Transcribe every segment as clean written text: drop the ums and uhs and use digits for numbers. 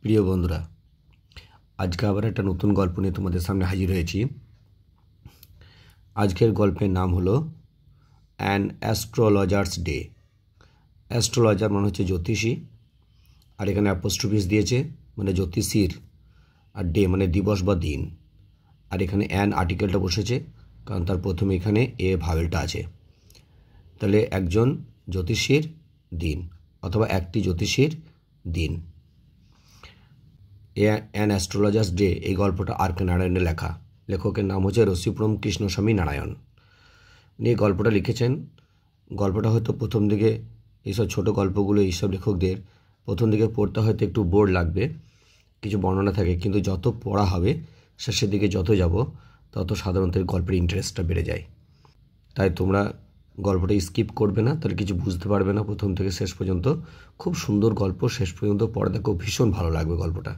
প্রিয় বন্ধুরা, আজকে আবার একটা নতুন গল্প নিয়ে তোমাদের সামনে হাজির হয়েছি। আজকের গল্পের নাম হলো অ্যান অ্যাস্ট্রোলজার্স ডে। অ্যাস্ট্রোলজার মানে হচ্ছে জ্যোতিষী, আর এখানে অ্যাপোস্ট্রোফিস দিয়েছে মানে জ্যোতিষীর, আর ডে মানে দিবস বা দিন। আর এখানে অ্যান আর্টিকেলটা বসেছে কারণ তার প্রথমে এখানে এ ভাওয়েলটা আছে। তাহলে একজন জ্যোতিষীর দিন অথবা একটি জ্যোতিষীর দিন। অ্যান অ্যাস্ট্রোলজার্স ডে এই গল্পটা আর কে নারায়ণের লেখা। লেখকের নাম হচ্ছে রসিপুরম কৃষ্ণস্বামী নারায়ণ। উনি এই গল্পটা লিখেছেন। গল্পটা হয়তো প্রথম দিকে এইসব ছোটো গল্পগুলো এইসব লেখকদের প্রথম দিকে পড়তে হয়তো একটু বোর লাগবে, কিছু বর্ণনা থাকে, কিন্তু যত পড়া হবে শেষের দিকে যত যাব তত সাধারণত গল্পের ইন্টারেস্টটা বেড়ে যায়। তাই তোমরা গল্পটা স্কিপ করবে না, তাহলে কিছু বুঝতে পারবে না প্রথম থেকে শেষ পর্যন্ত। খুব সুন্দর গল্প, শেষ পর্যন্ত পড়ে দেখো, ভীষণ ভালো লাগবে গল্পটা,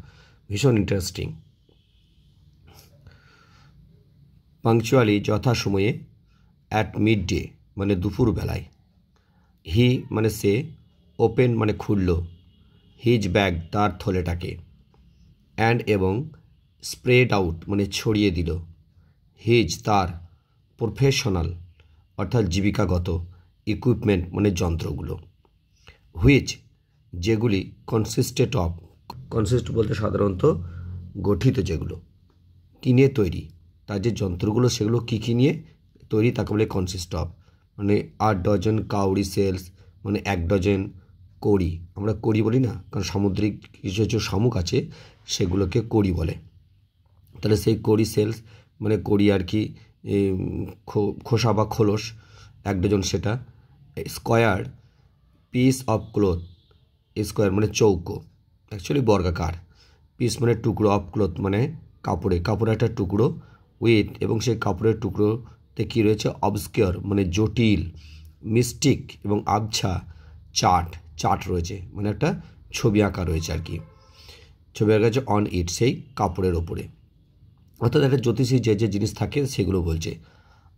ভীষণ ইন্টারেস্টিং। পাংচুয়ালি যথাসময়ে অ্যাট মিড ডে মানে দুপুর বেলায়, হি মানে সে, ওপেন মানে খুলল, হিজ ব্যাগ তার থলেটাকে, অ্যান্ড এবং স্প্রেড আউট মানে ছড়িয়ে দিল, হিজ তার প্রফেশনাল অর্থাৎ জীবিকাগত ইকুইপমেন্ট মানে যন্ত্রগুলো, হুইচ যেগুলি কনসিস্টেড অফ, কনসিস্ট বলতে সাধারণত গঠিত, যেগুলো কী নিয়ে তৈরি, তার যে যন্ত্রগুলো সেগুলো কী নিয়ে তৈরি তাকে বলে কনসিস্ট অফ। মানে 8 ডজন কাউরি সেলস মানে 1 ডজন কড়ি, আমরা কড়ি বলি না, কারণ সামুদ্রিক কিছু কিছু শামুক আছে সেগুলোকে কড়ি বলে। তাহলে সেই কড়ি সেলস মানে কড়ি আর কি, খোসা বা খোলস 1 ডজন সেটা। Square piece of cloth, square মানে চৌকো, অ্যাকচুয়ালি বর্গাকার, পিস মানে টুকরো, অফ ক্লথ মানে কাপড়ের একটা টুকরো, উইথ এবং সেই কাপড়ের টুকরোতে কী রয়েছে, অবস্কিওর মানে জটিল, মিস্টিক এবং আবছা, চার্ট রয়েছে মানে একটা ছবি আঁকা রয়েছে আর কি, ছবি আঁকা আছে অন ইট সেই কাপড়ের ওপরে। অর্থাৎ একটা জ্যোতিষী যে যে জিনিস থাকে সেগুলো বলছে।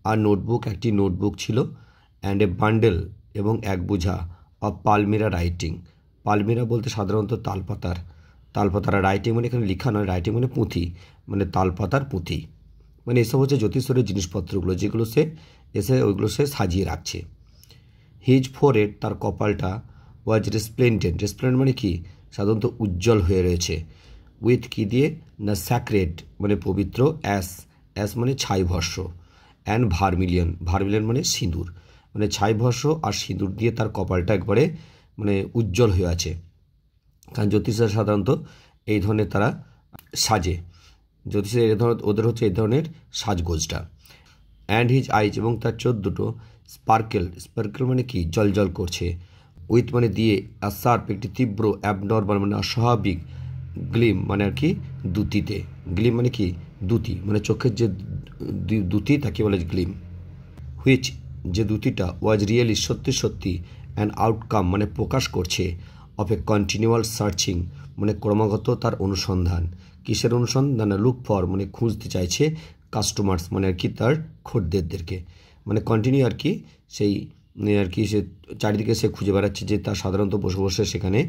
আর নোটবুক, একটি নোটবুক ছিল, অ্যান্ড এ বান্ডেল এবং এক বোঝা অফ পালমিরা রাইটিং। পালমিরা বলতে সাধারণত তালপাতার রাইটিং মানে এখানে লেখা নয়, রাইটিং মানে পুঁথি, মানে তালপাতার পুঁথি, মানে এসব হচ্ছে জ্যোতিষের জিনিসপত্রগুলো যেগুলো সে এসে ওইগুলো সে সাজিয়ে রাখছে। হিজ ফোরহেড তার কপালটা ওয়াজ রেসপ্লেন্ডেন্ট মানে কি, সাধারণত উজ্জ্বল হয়ে রয়েছে, উইথ কি দিয়ে না, স্যাক্রেড মানে পবিত্র, অ্যাস মানে ছাই ভস্য, অ্যান্ড ভার্মিলিয়ন মানে সিঁদুর, মানে ছাই ভস্য আর সিঁদুর দিয়ে তার কপালটা একবারে মানে উজ্জ্বল হয়ে আছে। কারণ জ্যোতিষরা সাধারণত এই ধরনের তারা সাজে, জ্যোতিষের ওদের হচ্ছে এই ধরনের সাজগোজটা। অ্যান্ড হিজ আইজ এবং তার চোখ দুটো স্পার্কেল মানে কি, জল করছে, উইথ মানে দিয়ে, আর শার্প একটি তীব্র, অ্যাবনর্মাল মানে অস্বাভাবিক, গ্লিম মানে আর কি দ্যুতিতে, গ্লিম মানে কি দ্যুতি, মানে চোখের যে দ্যুতি তাকে বলে গ্লিম, হুইচ যে দ্যুতিটা ওয়াজ রিয়েলি সত্যি অ্যান আউটকাম মানে প্রকাশ করছে, অফ এ কন্টিনিউয়াল সার্চিং মানে ক্রমাগত তার অনুসন্ধান, কিসের অনুসন্ধান, লুক ফর মানে খুঁজতে চাইছে, কাস্টমার্স মানে আর কি তার খদ্দেরদেরকে, মানে কন্টিনিউ আর কি সেই আর কি সে চারিদিকে সে খুঁজে বেড়াচ্ছে যে তার সাধারণত বসে বসে সেখানে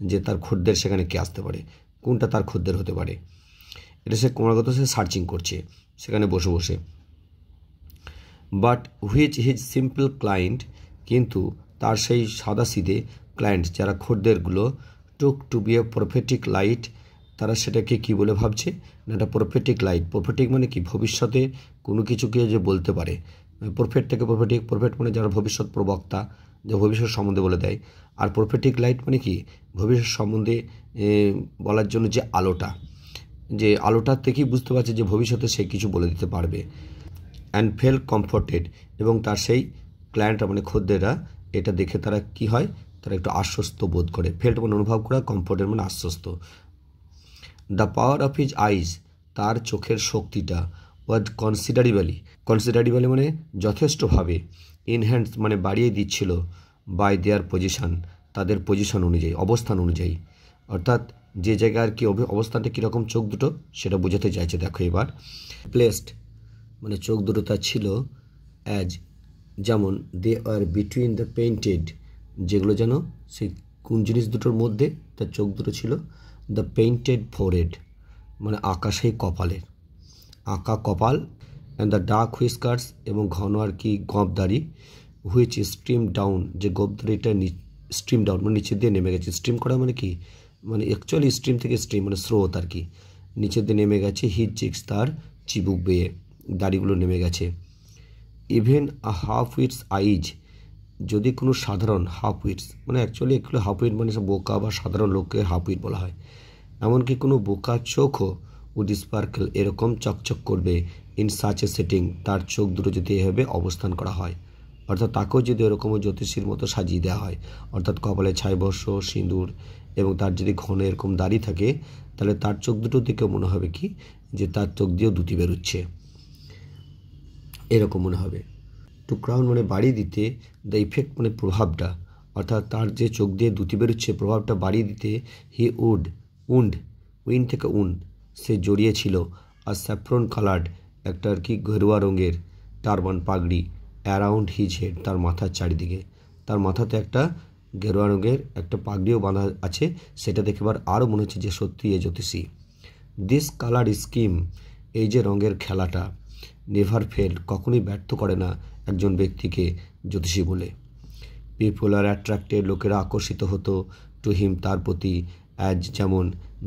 যে তার খদ্দের সেখানে কে আসতে পারে, কোনটা তার খদ্দের হতে পারে, এটা সে ক্রমাগত সে সার্চিং করছে সেখানে বসে বসে। But which his simple client কিন্তু তার সেই সাদাসিধে ক্লায়েন্ট যারা খদ্দেরগুলো, টুক two B A prophetic light, তারা সেটাকে কি বলে ভাবছে না, একটা প্রফেটিক লাইট। প্রফেটিক মানে কি, ভবিষ্যতে কোনো কিছুকে যে বলতে পারে, প্রফেট থেকে প্রফেট মানে যারা ভবিষ্যৎ প্রবক্তা, যে ভবিষ্যৎ সম্বন্ধে বলে দেয়। আর প্রফেটিক লাইট মানে কি, ভবিষ্যৎ সম্বন্ধে বলার জন্য যে আলোটার থেকেই বুঝতে পারছে যে ভবিষ্যতে সে কিছু বলে দিতে পারবে। অ্যান্ড ফেল কমফোর্টেড এবং তার সেই ক্লায়েন্টরা মানে খদ্দেররা এটা দেখে তারা কি হয়, তারা একটু আশ্বস্ত বোধ করে, ফেল্ট মানে অনুভব করা, কমফোর্টেড মানে আশ্বস্ত। The power of his eyes তার চোখের শক্তিটা ওয়াজ কনসিডারেবলি মানে যথেষ্টভাবে, ইনহ্যান্স মানে বাড়িয়ে দিচ্ছিল, বাই দেয়ার পজিশন তাদের পজিশন অনুযায়ী, অবস্থান অনুযায়ী, অর্থাৎ যে জায়গায় আর কি অবস্থানটা কীরকম চোখ দুটো সেটা বোঝাতে চাইছে। দেখো এবার প্লেসড মানে চোখ দুটো তার ছিল, অ্যাজ যেমন, দে আর বিটুইন দ্য পেইন্টেড যেগুলো যেন সেই কোন জিনিস দুটোর মধ্যে তার চোখ দুটো ছিল, দ্য পেইন্টেড ফোরহেড মানে আঁকা সেই কপালের আঁকা কপাল, অ্যান্ড দ্য ডার্ক হুইস্কার্স এবং ঘন আর কি গবদারি, হুইচ স্ট্রিম ডাউন যে গবদারিটা স্ট্রিম ডাউন মানে নিচের দিয়ে নেমে গেছে। স্ট্রিম করা মানে কি, মানে অ্যাকচুয়ালি স্ট্রিম থেকে স্ট্রিম মানে স্রোত আর কি, নিচের দিয়ে নেমে গেছে। হিজ চিক্স তার চিবুক বেয়ে দাড়িগুলো নেমে গেছে। ইভেন আ হাফ উইটস আইজ যদি কোনো সাধারণ হাফ উইটস মানে অ্যাকচুয়ালি এগুলো হাফ উইট মানে বোকা বা সাধারণ লোককে হাফ উইট বলা হয়, এমনকি কোনো বোকা চোখও উড স্পার্কেল এরকম চকচক করবে ইন সাচ এ সেটিং, তার চোখ দুটো যদি এভাবে অবস্থান করা হয়, অর্থাৎ তাকেও যদি এরকমও জ্যোতিষীর মতো সাজিয়ে দেওয়া হয়, অর্থাৎ কপালে ছাইবর্ষ সিঁদুর এবং তার যদি ঘন এরকম দাড়ি থাকে, তাহলে তার চোখ দুটো দিকে মনে হবে কি যে তার চোখ দিয়েও দুটি বেরোচ্ছে, এরকম মনে হবে। টু ক্রাউন মানে বাড়িয়ে দিতে, দ্য ইফেক্ট মানে প্রভাবটা, অর্থাৎ তার যে চোখ দিয়ে দুটি বেরোচ্ছে প্রভাবটা বাড়িয়ে দিতে, হি উইন থেকে সে জড়িয়েছিল আর স্যাফরন কালার্ড একটা আর কি ঘেরুয়া রঙের টারবান পাগড়ি অ্যারাউন্ড হিজ হেড তার মাথার চারিদিকে, তার মাথাতে একটা গেরুয়া রঙের একটা পাগড়িও বাঁধা আছে, সেটা দেখেবার আরও মনে হচ্ছে যে সত্যি এ জ্যোতিষী। দিস কালার স্কিম এই যে রঙের খেলাটা, নেভার ফেল কখনোই ব্যর্থ করে না একজন ব্যক্তিকে জ্যোতিষী বলে। পিপল আর অ্যাট্রাক্টেড লোকেরা আকর্ষিত হতো টু হিম তার প্রতি, অ্যাজ যেমন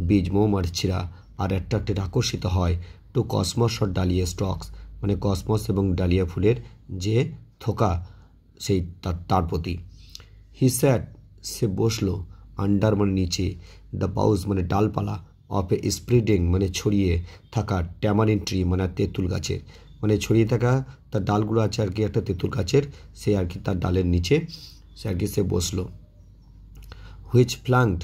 বীজ মৌমাছিরা আর অ্যাট্রাক্টেড আকর্ষিত হয় to cosmos or dahlia stalks মানে কসমস এবং ডালিয়া ফুলের যে থোকা সেই তার প্রতি। হি স্যাট সে বসলো, আন্ডার মানে নিচে, দ্য বাউস মানে ডালপালা, অফ এ স্প্রিডিং মানে ছড়িয়ে থাকা ট্যামারিন ট্রি মানে তেঁতুল গাছের, মানে ছড়িয়ে থাকা তার ডালগুলো আছে আর কি একটা তেঁতুল গাছের, সে আর কি তার ডালের নিচে সে আর কি সে বসলো। হুইচ ফ্ল্যাঙ্কড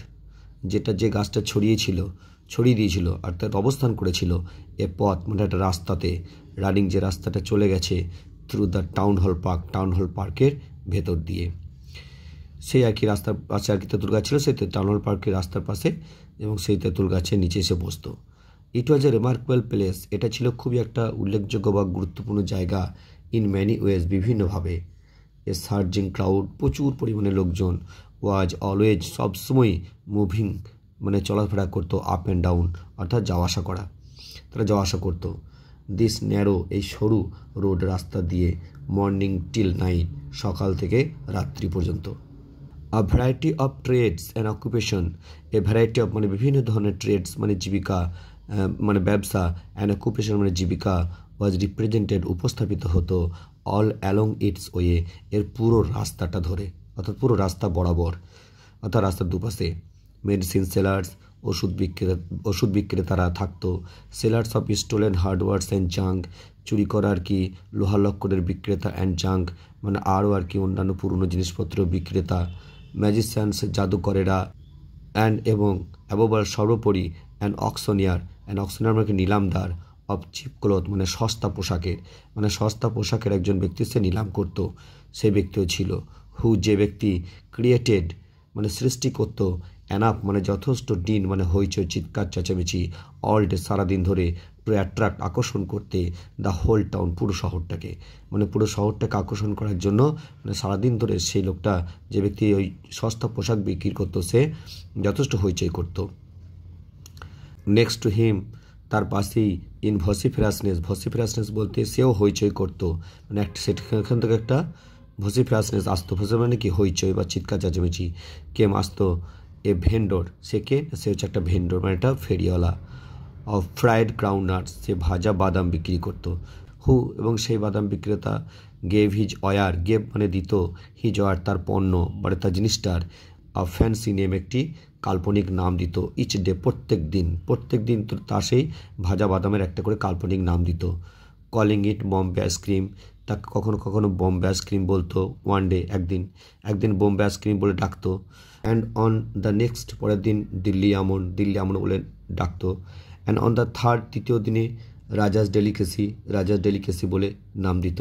যেটা যে গাছটা ছড়িয়ে দিয়েছিল আর তার অবস্থান করেছিল এ পথ মানে একটা রাস্তাতে, রানিং যে রাস্তাটা চলে গেছে থ্রু দ্য টাউন হল পার্কের ভেতর দিয়ে, সেই আর কি রাস্তার পাশে আর কি তেঁতুল গাছ ছিল, সেই টাউন হল পার্কের রাস্তার পাশে, এবং সেই তেঁতুল গাছের নিচে এসে বসতো। ইট ওয়াজ এ রিমার্কেবল প্লেস এটা ছিল খুবই একটা উল্লেখযোগ্য বা গুরুত্বপূর্ণ জায়গা, ইন ম্যানি ওয়েজ বিভিন্নভাবে। এ সার্জিং ক্রাউড প্রচুর পরিমাণে লোকজন, ওয়াজ অলওয়েজ সবসময় মুভিং মানে চলাফেরা করতো, আপ অ্যান্ড ডাউন অর্থাৎ যাওয়া আসা করা, তারা যাওয়া আসা করতো। দিস ন্যারো এই সরু রোড রাস্তা দিয়ে, মর্নিং টিল নাইট সকাল থেকে রাত্রি পর্যন্ত। A variety of trades and occupation a variety of মানে বিভিন্ন ধরনের ট্রেডস মানে জীবিকা মানে ব্যবসা, অ্যান্ড অকুপেশন মানে জীবিকা, ওয়াজ রিপ্রেজেন্টেড উপস্থাপিত হতো অল অ্যালং ইটস ওয়ে এর পুরো রাস্তাটা ধরে, অর্থাৎ পুরো রাস্তা বরাবর, অর্থাৎ রাস্তার দুপাশে। মেডিসিন সেলার্স ওষুধ বিক্রেতারা থাকতো, sellers of stolen hardwares and junk চুরি করা আর কি লোহা লক্করের বিক্রেতা, অ্যান্ড জাঙ্ক মানে আরও আর কি অন্যান্য পুরনো জিনিসপত্র বিক্রেতা, ম্যাজিশিয়ানস জাদুকরেরা, অ্যান্ড এবং অ্যাবোবার সর্বোপরি অ্যান্ড অক্সনিয়ার মানে নিলামদার, অফ চিপ ক্লথ মানে সস্তা পোশাকের একজন ব্যক্তি সে নিলাম করতো, সেই ব্যক্তিও ছিল। হু যে ব্যক্তি ক্রিয়েটেড মানে সৃষ্টি করত, অ্যানাপ মানে যথেষ্ট, ডিন মানে হইচই চিৎকার চেঁচামেচি, অল ডে সারাদিন ধরে, টু অ্যাট্রাক্ট আকর্ষণ করতে, দ্য হোল টাউন পুরো শহরটাকে, মানে পুরো শহরটাকে আকর্ষণ করার জন্য মানে সারাদিন ধরে সেই লোকটা যে ব্যক্তি ওই সস্তা পোশাক বিক্রি করতো সে যথেষ্ট হইচই করতো। নেক্সট টু হিম তার পাশেই ইন ভসিফেরাসনেস বলতে সেও হইচই করতো, মানে একটা সেখান থেকে একটা ভসিফেরাসনেস আসতো, মানে কি হইচই বা চিৎকার চেঁচামেচি, কেম আসতো এ ভেন্ডর, সে হচ্ছে একটা ভেন্ডর মানে একটা ফেরিওয়ালা, অফ ফ্রাইড গ্রাউন্ডনাটস সে ভাজা বাদাম বিক্রি করতো। হু এবং সেই বাদাম বিক্রেতা গেভ মানে দিত, হিজ অয়ার তার পণ্য মানে তার জিনিসটার, ফ্যান্সি নেম একটি কাল্পনিক নাম দিত, ইচ ডে প্রত্যেক দিন তার সেই ভাজা বাদামের একটা করে কাল্পনিক নাম দিত। কলিং ইট বম্বে আইসক্রিম তাকে কখনো বম্বে আইসক্রিম বলতো, ওয়ান ডে একদিন বম্বে আইসক্রিম বলে ডাকতো, অ্যান্ড অন দ্য নেক্সট পরের দিন দিল্লি আমন বলে ডাকতো, অ্যান্ড অন দ্য থার্ড তৃতীয় দিনে রাজাস ডেলিকেসি বলে নাম দিত,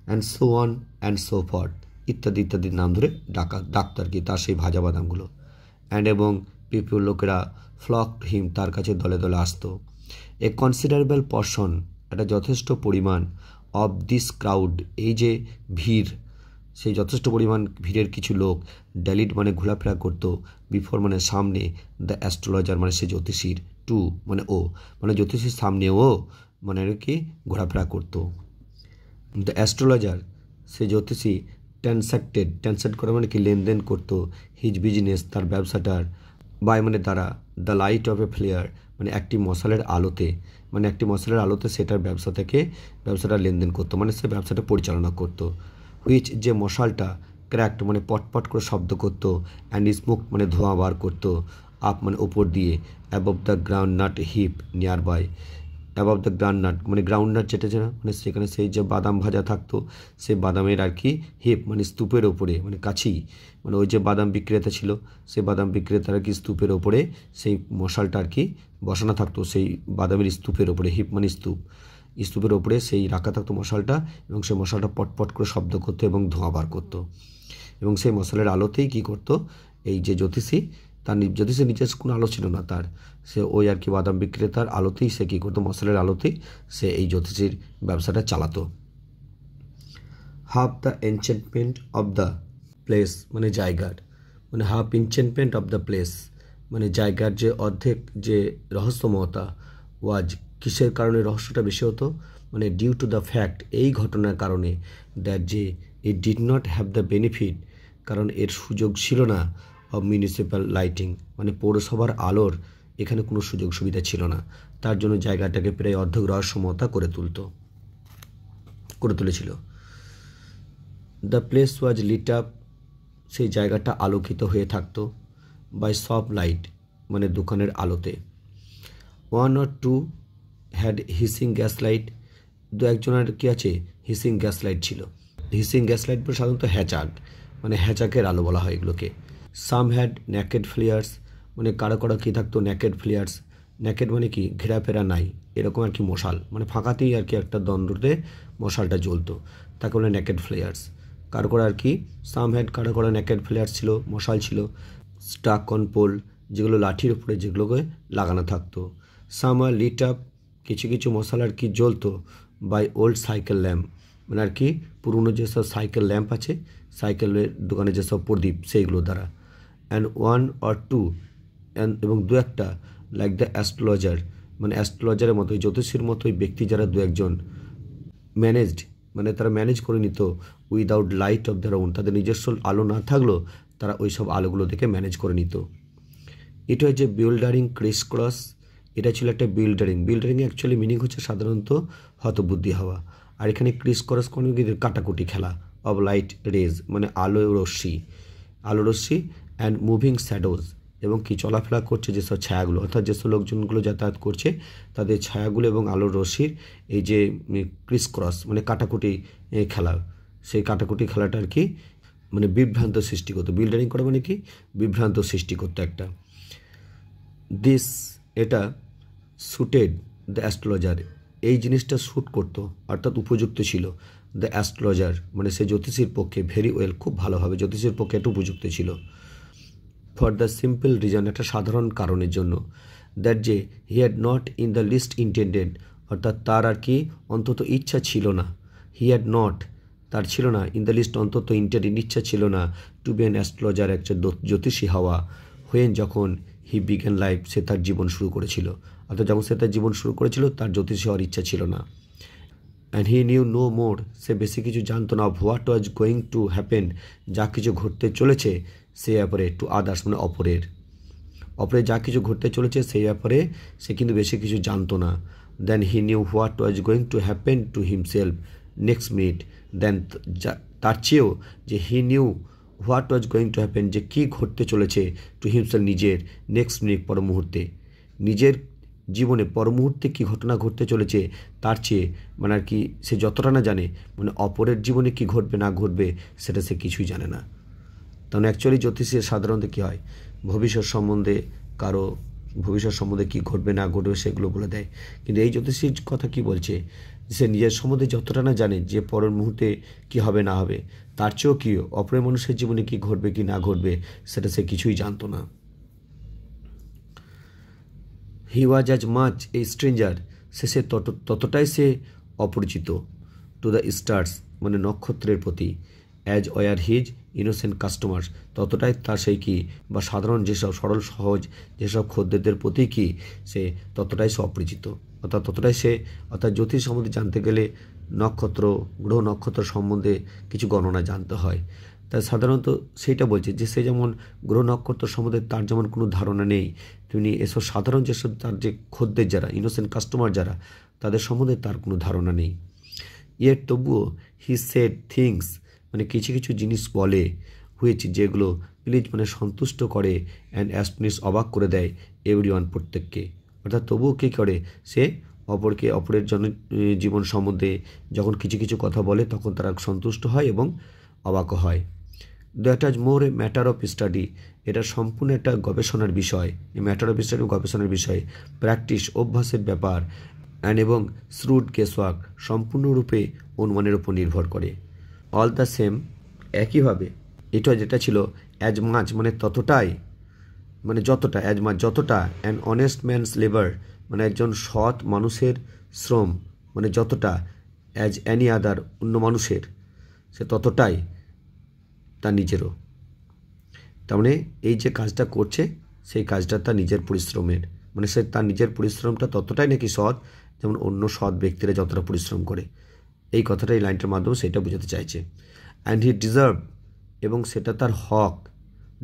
and so on and so forth ইত্যাদি নাম ধরে ডাকতো আর কি তার সেই ভাজা বাদামগুলো। অ্যান্ড এবং পিপল লোকেরা ফ্লক হিম তার কাছে দলে দলে আসতো। এ কনসিডারেবল পর্শন একটা যথেষ্ট পরিমাণ অফ দিস ক্রাউড এই যে ভিড় সেই যথেষ্ট পরিমাণ ভিড়ের কিছু লোক ড্যালিড মানে ঘোরাফেরা করতো, বিফোর মানে সামনে, দ্য অ্যাস্ট্রোলজার মানে সে জ্যোতিষীর, টু মানে ও, মানে জ্যোতিষীর সামনেও মানে কি ঘোরাফেরা করতো। দ্য অ্যাস্ট্রোলজার সে জ্যোতিষী ট্রান্স্যাক্ট করা মানে কি লেনদেন করতো, হিজ বিজনেস তার ব্যবসাটার, বাই মানে দ্বারা, the light of a flare মানে একটি মশালের আলোতে, মানে একটি মশালের আলোতে সেটার ব্যবসাটা লেনদেন করতো, মানে সে ব্যবসাটা পরিচালনা করতো। হুইচ যে মশালটা, ক্র্যাক্ট মানে পটপট করে শব্দ করতো, অ্যান্ড স্মোক মানে ধোঁয়া বার করতো, আপ মানে ওপর দিয়ে, above the groundnut heap nearby, above the groundnut যেটা মানে সেখানে সেই যে বাদাম ভাজা থাকতো, সেই বাদামের আর কি হিপ মানে স্তূপের ওপরে, মানে কাছেই, মানে ওই যে বাদাম বিক্রেতা ছিল সেই বাদাম বিক্রেতার আর কি স্তূপের ওপরে সেই মশালটা আর কি বসানো থাকতো, সেই বাদামের স্তূপের ওপরে, হিপ মানে স্তূপের ওপরে সেই রাখা থাকতো মশালটা, এবং সেই মশালটা পটপট করে শব্দ করতো এবং ধোঁয়া বার করতো, এবং সেই মশালের আলোতেই কি করতো এই যে জ্যোতিষী, জ্যোতিষীর নিজের কোনো আলো ছিল না তার, সে ওই আর কি বাদাম বিক্রেতার আলোতেই সে কী করতো, মশালের আলোতেই সে এই জ্যোতিষীর ব্যবসাটা চালাতো। Half the enchantment of the place মানে জায়গার, মানে half enchantment of the place মানে জায়গার যে অর্ধেক যে রহস্যময়তা, ওয়াজ কিসের কারণে রহস্যটা বেশি হতো, মানে ডিউ টু দ্য ফ্যাক্ট এই ঘটনার কারণে, দ্যাট যে it did not have the benefit কারণ এর সুযোগ ছিল না, অফ মিউনিসিপ্যাল লাইটিং মানে পৌরসভার আলোর এখানে কোনো সুযোগ সুবিধা ছিল না, তার জন্য জায়গাটাকে প্রায় অর্ধেক রহস্যময়তা করে তুলেছিল। The place was lit up সেই জায়গাটা আলোকিত হয়ে থাকতো, বাই সফট লাইট মানে দোকানের আলোতে। One or two had hissing gas light, দু একজনের কি আছে হিসিং গ্যাস লাইট ছিল, হিসিং গ্যাস লাইট বলে সাধারণত মানে হ্যাচাকের আলো বলা হয় এগুলোকে। সাম হ্যাড নেকেড ফ্লেয়ার্স মানে কারো কী থাকতো নেকেড ফ্লেয়ার্স, নেকেড মানে কি ঘেরাফেরা নাই এরকম আর কি মশাল, মানে ফাঁকাতেই আর কি একটা দ্বন্দ্বতে মশালটা জ্বলতো, তাকে বলে নেকেড ফ্লেয়ার্স। কারো আর কি সাম হ্যাড কারো নেকেড ফ্লেয়ার্স ছিল, মশাল ছিল, স্টাক অন পোল যেগুলো লাঠির উপরে যেগুলোকে লাগানো থাকতো। সাম আর লিট আপ কিছু মশাল আর কি জ্বলতো, বাই ওল্ড সাইকেল ল্যাম্প মানে আর কি পুরনো যেসব সাইকেল ল্যাম্প আছে, সাইকেলের দোকানে যেসব প্রদীপ সেইগুলো দ্বারা। অ্যান্ড ওয়ান অর টু এবং দু একটা লাইক দ্য অ্যাস্ট্রোলজার মানে অ্যাস্ট্রোলজারের মতো জ্যোতিষীর মতোই ব্যক্তি যারা দু একজন ম্যানেজড মানে তারা ম্যানেজ করে নিত without light of their on, তাদের নিজস্ব আলো না থাকলেও তারা ওই সব আলোগুলো দেখে ম্যানেজ করে নিত। এটা হচ্ছে বিল্ডারিং ক্রিস ক্রস, এটা ছিল একটা বিল্ডারিং অ্যাকচুয়ালি মিনিং হচ্ছে সাধারণত হতবুদ্ধি হওয়া, আর এখানে ক্রিস ক্রস কোনো কাটাকুটি খেলা, অব লাইট রেজ মানে আলো রশ্মি অ্যান্ড মুভিং শ্যাডোজ এবং কি চলাফেরা করছে যেসব ছায়াগুলো, অর্থাৎ যেসব লোকজনগুলো যাতায়াত করছে তাদের ছায়াগুলো এবং আলোর রশ্মির এই যে ক্রিস ক্রস মানে কাটাকুটি খেলা, সেই কাটাকুটি খেলাটা আর কি মানে বিভ্রান্ত সৃষ্টি করতো, বিল্ডারিং করা মানে কি বিভ্রান্ত সৃষ্টি করতো একটা। এটা সুটেড দ্য অ্যাস্ট্রোলজার এই জিনিসটা শ্যুট করতো অর্থাৎ উপযুক্ত ছিল, দ্য অ্যাস্ট্রোলজার মানে সে জ্যোতিষীর পক্ষে ভেরি ওয়েল খুব ভালোভাবে জ্যোতিষীর পক্ষে এটা উপযুক্ত ছিল। ফর দ্য সিম্পল রিজন একটা সাধারণ কারণের জন্য, দ্যাট যে he had not in the list intended অর্থাৎ তার আর কি অন্তত ইচ্ছা ছিল না, হি হ্যাড নট তার ছিল না, ইন দ্য লিস্ট অন্তত ইন্টেন্ডেড ইচ্ছা ছিল না, টু বি অ্যান অ্যাস্ট্রোলজার একটা জ্যোতিষী হওয়া, হোয়েন যখন হি বিগেন লাইফ সে তার জীবন শুরু করেছিল, অর্থাৎ যখন সে তার জীবন শুরু করেছিল তার জ্যোতিষী হওয়ার ইচ্ছা ছিল না। And he knew no more সে বেশি কিছু জানতো না, what was going to happen যা কিছু ঘটতে চলেছে সে ব্যাপারে, টু আদার্স মানে অপরের যা কিছু ঘটতে চলেছে সেই ব্যাপারে সে কিন্তু বেশি কিছু জানতো না। Then he knew what was going to happen to himself next minute, then তার চেয়েও যে he knew what was going to happen যে কী ঘটতে চলেছে টু হিমসেলফ নিজের, নেক্সট মিনিট পর মুহূর্তে, নিজের জীবনে পর মুহূর্তে কী ঘটনা ঘটতে চলেছে তার চেয়ে মানে আর কি সে যতটা না জানে মানে অপরের জীবনে কী ঘটবে না ঘটবে সেটা সে কিছুই জানে না। তখন অ্যাকচুয়ালি জ্যোতিষের সাধারণত কী হয় ভবিষ্যৎ সম্বন্ধে কী ঘটবে না ঘটবে সেগুলো বলে দেয়, কিন্তু এই জ্যোতিষীর কথা কি বলছে সে নিজের সম্বন্ধে যতটা না জানে যে পরের মুহূর্তে কী হবে না হবে, তার চেয়েও কী অপরের মানুষের জীবনে কী ঘটবে কি না ঘটবে সেটা সে কিছুই জানতো না। He was as much a stranger সে ততটাই সে অপরিচিত, টু দ্য স্টার্স মানে নক্ষত্রের প্রতি, as were his innocent customers, ততটাই তার সেই কি বা সাধারণ যেসব সরল সহজ যেসব খদ্দেরদের প্রতি কি সে ততটাই সে অপরিচিত, অর্থাৎ ততটাই সে অর্থাৎ জ্যোতিষ সম্বন্ধে জানতে গেলে নক্ষত্র গ্রহ নক্ষত্র সম্বন্ধে কিছু গণনা জানতে হয়। তাই সাধারণত সেইটা বলছে যে সে যেমন গ্রহ নক্ষত্র সম্বন্ধে তার যেমন কোনো ধারণা নেই, তিনি এসব সাধারণ যেসব তার যে খদ্দের যারা ইনোসেন্ট কাস্টমার যারা তাদের সম্বন্ধে তার কোনো ধারণা নেই। ইয়েট তবুও হি সেড থিংস, মানে কিছু কিছু জিনিস বলে হুইচ যেগুলো প্লিজ মানে সন্তুষ্ট করে অ্যান্ড অ্যাস্টনিশ অবাক করে দেয় এভরিওয়ান প্রত্যেককে। অর্থাৎ তবুও কী করে সে অপরের জীবন সম্বন্ধে যখন কিছু কিছু কথা বলে তখন তারা সন্তুষ্ট হয় এবং অবাকও হয়। That was more a matter of study, এটা সম্পূর্ণ একটা গবেষণার বিষয়, এই ম্যাটার অফ স্টাডি গবেষণার বিষয়, প্র্যাকটিস অভ্যাসের ব্যাপার এবং শ্রুড গেসওয়ার্ক সম্পূর্ণরূপে অনুমানের উপর নির্ভর করে। অল দ্য সেম, একইভাবে এটা যেটা ছিল অ্যাজ মাচ মানে ততটাই, মানে যতটা, অ্যাজ মাচ যতটা, অ্যান অনেস্ট ম্যানস লেবার মানে একজন সৎ মানুষের শ্রম মানে যতটা, অ্যাজ অ্যানি আদার অন্য মানুষের সে ততটাই তার নিজেরও। তার মানে এই যে কাজটা করছে সেই কাজটা তার নিজের পরিশ্রমের, মানে সে তার নিজের পরিশ্রমটা ততটাই নাকি সৎ যেমন অন্য সৎ ব্যক্তিরা যতটা পরিশ্রম করে, এই কথাটা এই লাইনটার মাধ্যমে সেটা বোঝাতে চাইছে। অ্যান্ড হি ডিজার্ভ, এবং সেটা তার হক,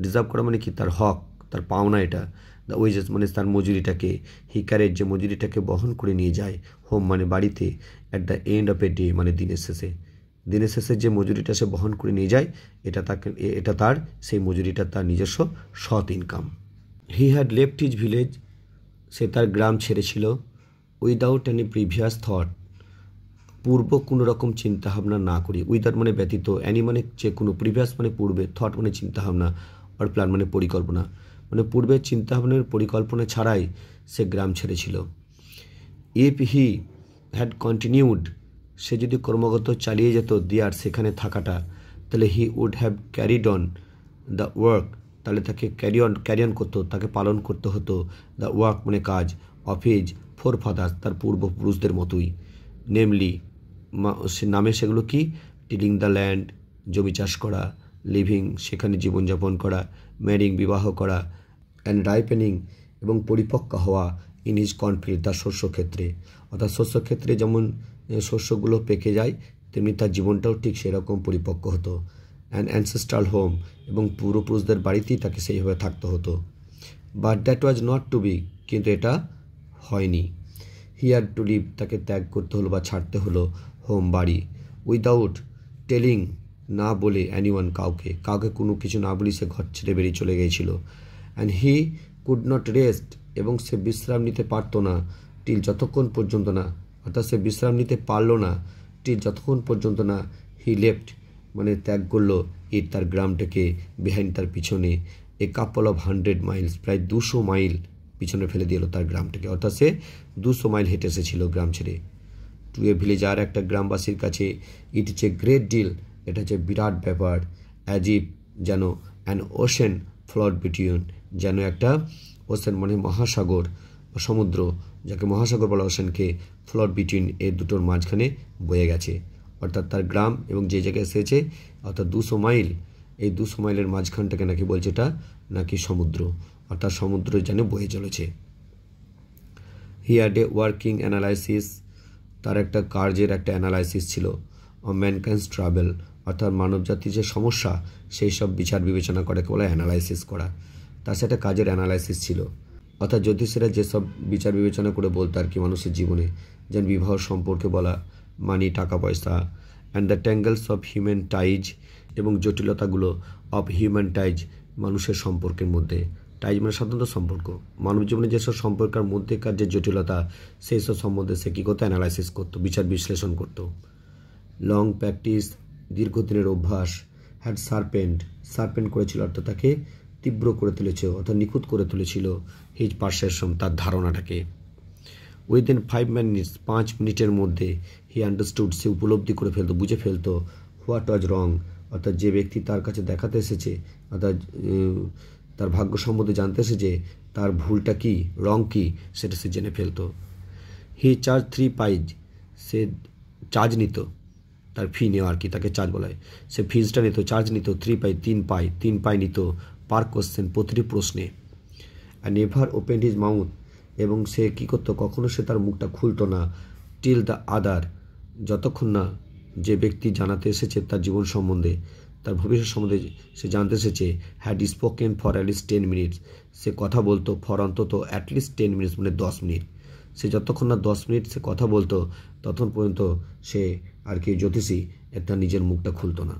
ডিজার্ভ করা মানে কি তার হক তার পাওনা, এটা দ্য ওয়েজেস মানে তার মজুরিটাকে, হি ক্যারেজ যে মজুরিটাকে বহন করে নিয়ে যায়, হোম মানে বাড়িতে, at the end of a day মানে দিনের শেষে যে মজুরিটা সে বহন করে নিয়ে যায় এটা তার সেই মজুরিটা তার নিজস্ব সৎ income. He had left his village, সে তার গ্রাম ছেড়েছিল, উইদাউট এনি প্রিভিয়াস থট, পূর্ব কোনো রকম চিন্তাভাবনা না করি, উইদাউট মানে ব্যতীত, অ্যানি মানে যে কোনো, প্রিভিয়াস মানে পূর্বে, থট মানে চিন্তাভাবনা, আর প্ল্যান মানে পরিকল্পনা, মানে পূর্বের চিন্তাভাবনার পরিকল্পনা ছাড়াই সে গ্রাম ছেড়েছিল। ইফ হি হ্যাড কন্টিনিউড, সে যদি ক্রমাগত চালিয়ে যেত দেয়ার সেখানে থাকাটা, তাহলে he would have carried on the work, তাহলে তাকে ক্যারি অন করতো, তাকে পালন করতে হতো দ্য ওয়ার্ক মানে কাজ, অফ হিজ ফোর ফাদার্স তার পূর্বপুরুষদের মতোই, নেমলি সে নামে সেগুলো কি, টিলিং দ্য ল্যান্ড জমি চাষ করা, লিভিং সেখানে জীবনযাপন করা, ম্যারিং বিবাহ করা, অ্যান্ড রাইপেনিং এবং পরিপক্ক হওয়া ইন হিজ কর্নফিল্ড তার শস্যক্ষেত্রে, অর্থাৎ শস্যক্ষেত্রে যেমন শস্যগুলো পেকে যায় তেমনি তার জীবনটাও ঠিক সেরকম পরিপক্ক হতো। অ্যান্ড অ্যানসেস্ট্রাল হোম এবং পূর্বপুরুষদের বাড়িতেই তাকে সেইভাবে থাকতে হতো। But that was not to be, কিন্তু এটা হয়নি। হি হ্যাড টু লিভ, তাকে ত্যাগ করতে হলো বা ছাড়তে হলো হোম বাড়ি, উইদাউট টেলিং না বলে অ্যানিওয়ান কাউকে কোনো কিছু না বলি সে ঘর ছেড়ে বেরিয়ে চলে গিয়েছিল। And he could not rest, এবং সে বিশ্রাম নিতে পারতো না টিল যতক্ষণ পর্যন্ত না, অর্থাৎ সে বিশ্রাম নিতে পারলো না টিল যতক্ষণ পর্যন্ত না হি লেফট মানে ত্যাগ করলো তার গ্রামটাকে বিহাইন্ড তার পিছনে, এ কাপল অফ 100 মাইলস প্রায় 200 মাইল পিছনে ফেলে দিল তার গ্রামটাকে, অর্থাৎ সে 200 মাইল হেঁটে এসেছিল গ্রাম ছেড়ে। টু এ ভিলেজ, আর একটা গ্রামবাসীর কাছে it is a great deal, এটা হচ্ছে বিরাট ব্যাপার, অ্যাজ ইফ যেন অ্যান ওশেন ফ্লড বিটুইন, যেন একটা ওশেন মানে মহাসাগর বা সমুদ্র, যাকে মহাসাগর বলা ওশেনকে, ফ্লড বিটুইন এই দুটোর মাঝখানে বয়ে গেছে, অর্থাৎ তার গ্রাম এবং যে জায়গায় এসেছে অর্থাৎ 200 মাইল, এই 200 মাইলের মাঝখানটাকে নাকি বলছে এটা নাকি সমুদ্র, অর্থাৎ সমুদ্র যেন বয়ে চলেছে। He had a working analysis, তার একটা কার্যের একটা অ্যানালাইসিস ছিল, অফ ম্যানকাইন্ডস ট্রাভেল, অর্থাৎ মানবজাতির যে সমস্যা সেই সব বিচার বিবেচনা করে বলে অ্যানালাইসিস করা, তার সাথে কাজের অ্যানালাইসিস ছিল, অর্থাৎ জ্যোতিষীরা যেসব বিচার বিবেচনা করে বলতো আর কি মানুষের জীবনে, যেন বিবাহ সম্পর্কে বলা, মানি টাকা পয়সা, and the tangles of human ties এবং জটিলতাগুলো অফ হিউম্যান টাইজ মানুষের সম্পর্কের মধ্যে, টাইজ মানে সাধারণত সম্পর্ক, মানব জীবনে যেসব সম্পর্কের মধ্যেকার যে জটিলতা সেই সব সম্বন্ধে সে কী করতো, অ্যানালাইসিস করতো, বিচার বিশ্লেষণ করতো। লং প্র্যাকটিস, দীর্ঘদিনের অভ্যাস, হ্যাড সার্পেন্ট করেছিল, অর্থাৎ তাকে তীব্র করে তুলেছে অর্থাৎ নিখুঁত করে তুলেছিল হিজ পারসেপশন তার ধারণাটাকে। উইদিন 5 মিনিটস 5 মিনিটের মধ্যে হি আন্ডারস্টুড সে উপলব্ধি করে ফেলতো, বুঝে ফেলতো, হোয়াট ওয়াজ রং, অর্থাৎ যে ব্যক্তি তার কাছে দেখাতে এসেছে অর্থাৎ তার ভাগ্য সম্বন্ধে জানতে এসেছে তার ভুলটা কি, রং কি, সেটা সে জেনে ফেলতো। হি চার্জ 3 পাইজ, সে চার্জ নিত তার ফি নেওয়া আর কি, তাকে চার্জ বলা হয়। সে ফিজটা নিত, চার্জ নিত 3 পাই, 3 পাই নিত পার কোশ্চেন, প্রতিটি প্রশ্নে। And never open his mouth, এবং সে কী করতো, কখনো সে তার মুখটা খুলতো না, টিল দ্য আদার, যতক্ষণ না যে ব্যক্তি জানাতে এসেছে তার জীবন সম্বন্ধে, তার ভবিষ্যৎ সম্বন্ধে সে জানতে এসেছে, had spoken for at least 10 minutes, সে কথা বলতো ফর অন্তত অ্যাটলিস্ট 10 মিনিটস, মানে 10 মিনিট। সে যতক্ষণ না 10 মিনিট সে কথা বলতো ততক্ষণ পর্যন্ত সে আর কি জ্যোতিষী তার নিজের মুখটা খুলতো না।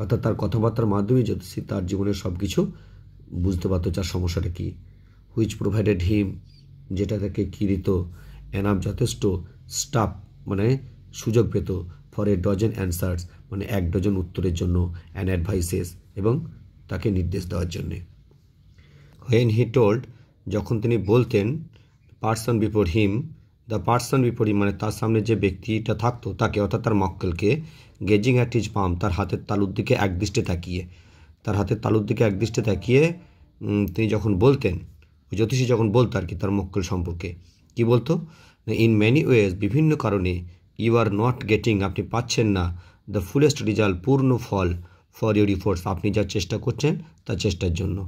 অর্থাৎ তার কথাবার্তার মাধ্যমে জ্যোতিষী তার জীবনের সব কিছু বুঝতে পারতো, যার সমস্যাটা কী। হুইচ প্রোভাইডেড হিম, যেটা তাকে কী দিত, এনাফ, যথেষ্ট, স্টাফ মানে সুযোগ পেত, ফর এ ডজন অ্যান্সার্স মানে 1 ডজন উত্তরের জন্য, অ্যান্ড অ্যাডভাইসেস এবং তাকে নির্দেশ দেওয়ার জন্যে। হোয়েন হি টোল্ড, যখন তিনি বলতেন, person before him, the person before him মানে তার সামনে যে ব্যক্তিটা থাকতো তাকে, অর্থাৎ তার মক্কেলকে, গেজিং অ্যাট হিজ পাম, তার হাতের তালুর দিকে একদৃষ্টে তাকিয়ে, তার হাতের তালুর দিকে একদৃষ্টে তাকিয়ে তিনি যখন বলতেন, জ্যোতিষী যখন বলতো আর কি তার মক্কেল সম্পর্কে, কি বলতো, ইন মেনি ওয়েজ, বিভিন্ন কারণে, ইউ আর নট গেটিং, আপনি পাচ্ছেন না, দ্য ফুলেস্ট রেজাল্ট, পূর্ণ ফল, ফর ইউর ইফোর্টস, আপনি যা চেষ্টা করছেন তার চেষ্টার জন্য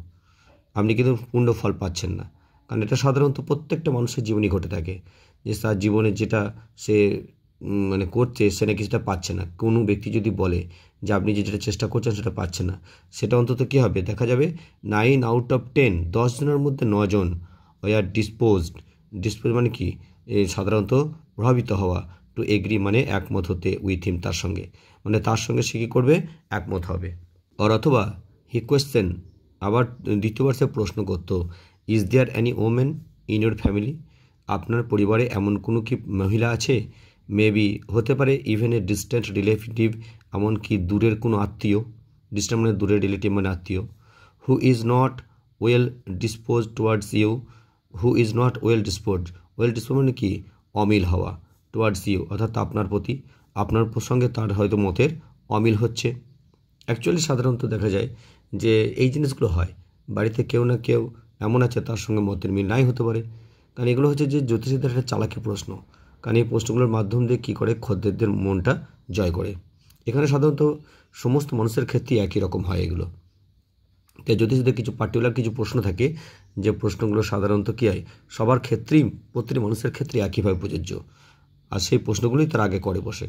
আপনি কিন্তু পূর্ণ ফল পাচ্ছেন না। কারণ এটা সাধারণত প্রত্যেকটা মানুষের জীবনই ঘটে থাকে, যে তার জীবনে যেটা সে মানে করছে সে নাকি সেটা পাচ্ছে না। কোনো ব্যক্তি যদি বলে যে আপনি যেটা চেষ্টা করছেন সেটা পাচ্ছে না, সেটা অন্তত কী হবে, দেখা যাবে 9 আউট অফ 10, 10 জনের মধ্যে 9 জন আর ডিসপোজ মানে কি, সাধারণত প্রভাবিত হওয়া, টু এগ্রি মানে একমত হতে, উইথ হিম তার সঙ্গে, মানে তার সঙ্গে সে কী করবে, একমত হবে। অথবা হি কোয়েশ্চেন, আবার দ্বিতীয়বার সে প্রশ্ন করত, is there any women in your family, আপনার পরিবারে এমন কোনো কি মহিলা আছে, মেবি হতে পারে, ইভেন এ ডিস্ট্যান্ট রিলেটিভ, এমনকি দূরের কোনো আত্মীয়, ডিস্ট্যান্ট মানে দূরের রিলেটিভ মানে আত্মীয়, who is not well dispose towards you, who is not well dispose মানে কি, অমিল হওয়া, টুয়ার্ডস ইউ অর্থাৎ আপনার প্রতি, আপনার সঙ্গে তার হয়তো মতের অমিল হচ্ছে। অ্যাকচুয়ালি সাধারণত দেখা যায় যে এই জিনিসগুলো হয়, বাড়িতে কেউ না কেউ এমন আছে তার সঙ্গে মতের মিল নাই হতে পারে। কারণ এগুলো হচ্ছে যে জ্যোতিষীদের একটা চালাকি প্রশ্ন, কারণ এই প্রশ্নগুলোর মাধ্যম দিয়ে কী করে, খদ্দেরদের মনটা জয় করে। এখানে সাধারণত সমস্ত মানুষের ক্ষেত্রেই একই রকম হয় এগুলো। তাই জ্যোতিষীদের কিছু পার্টিকুলার কিছু প্রশ্ন থাকে, যে প্রশ্নগুলো সাধারণত কী হয়, সবার ক্ষেত্রেই, প্রতিটি মানুষের ক্ষেত্রে একইভাবে প্রযোজ্য, আর সেই প্রশ্নগুলোই তার আগে করে বসে।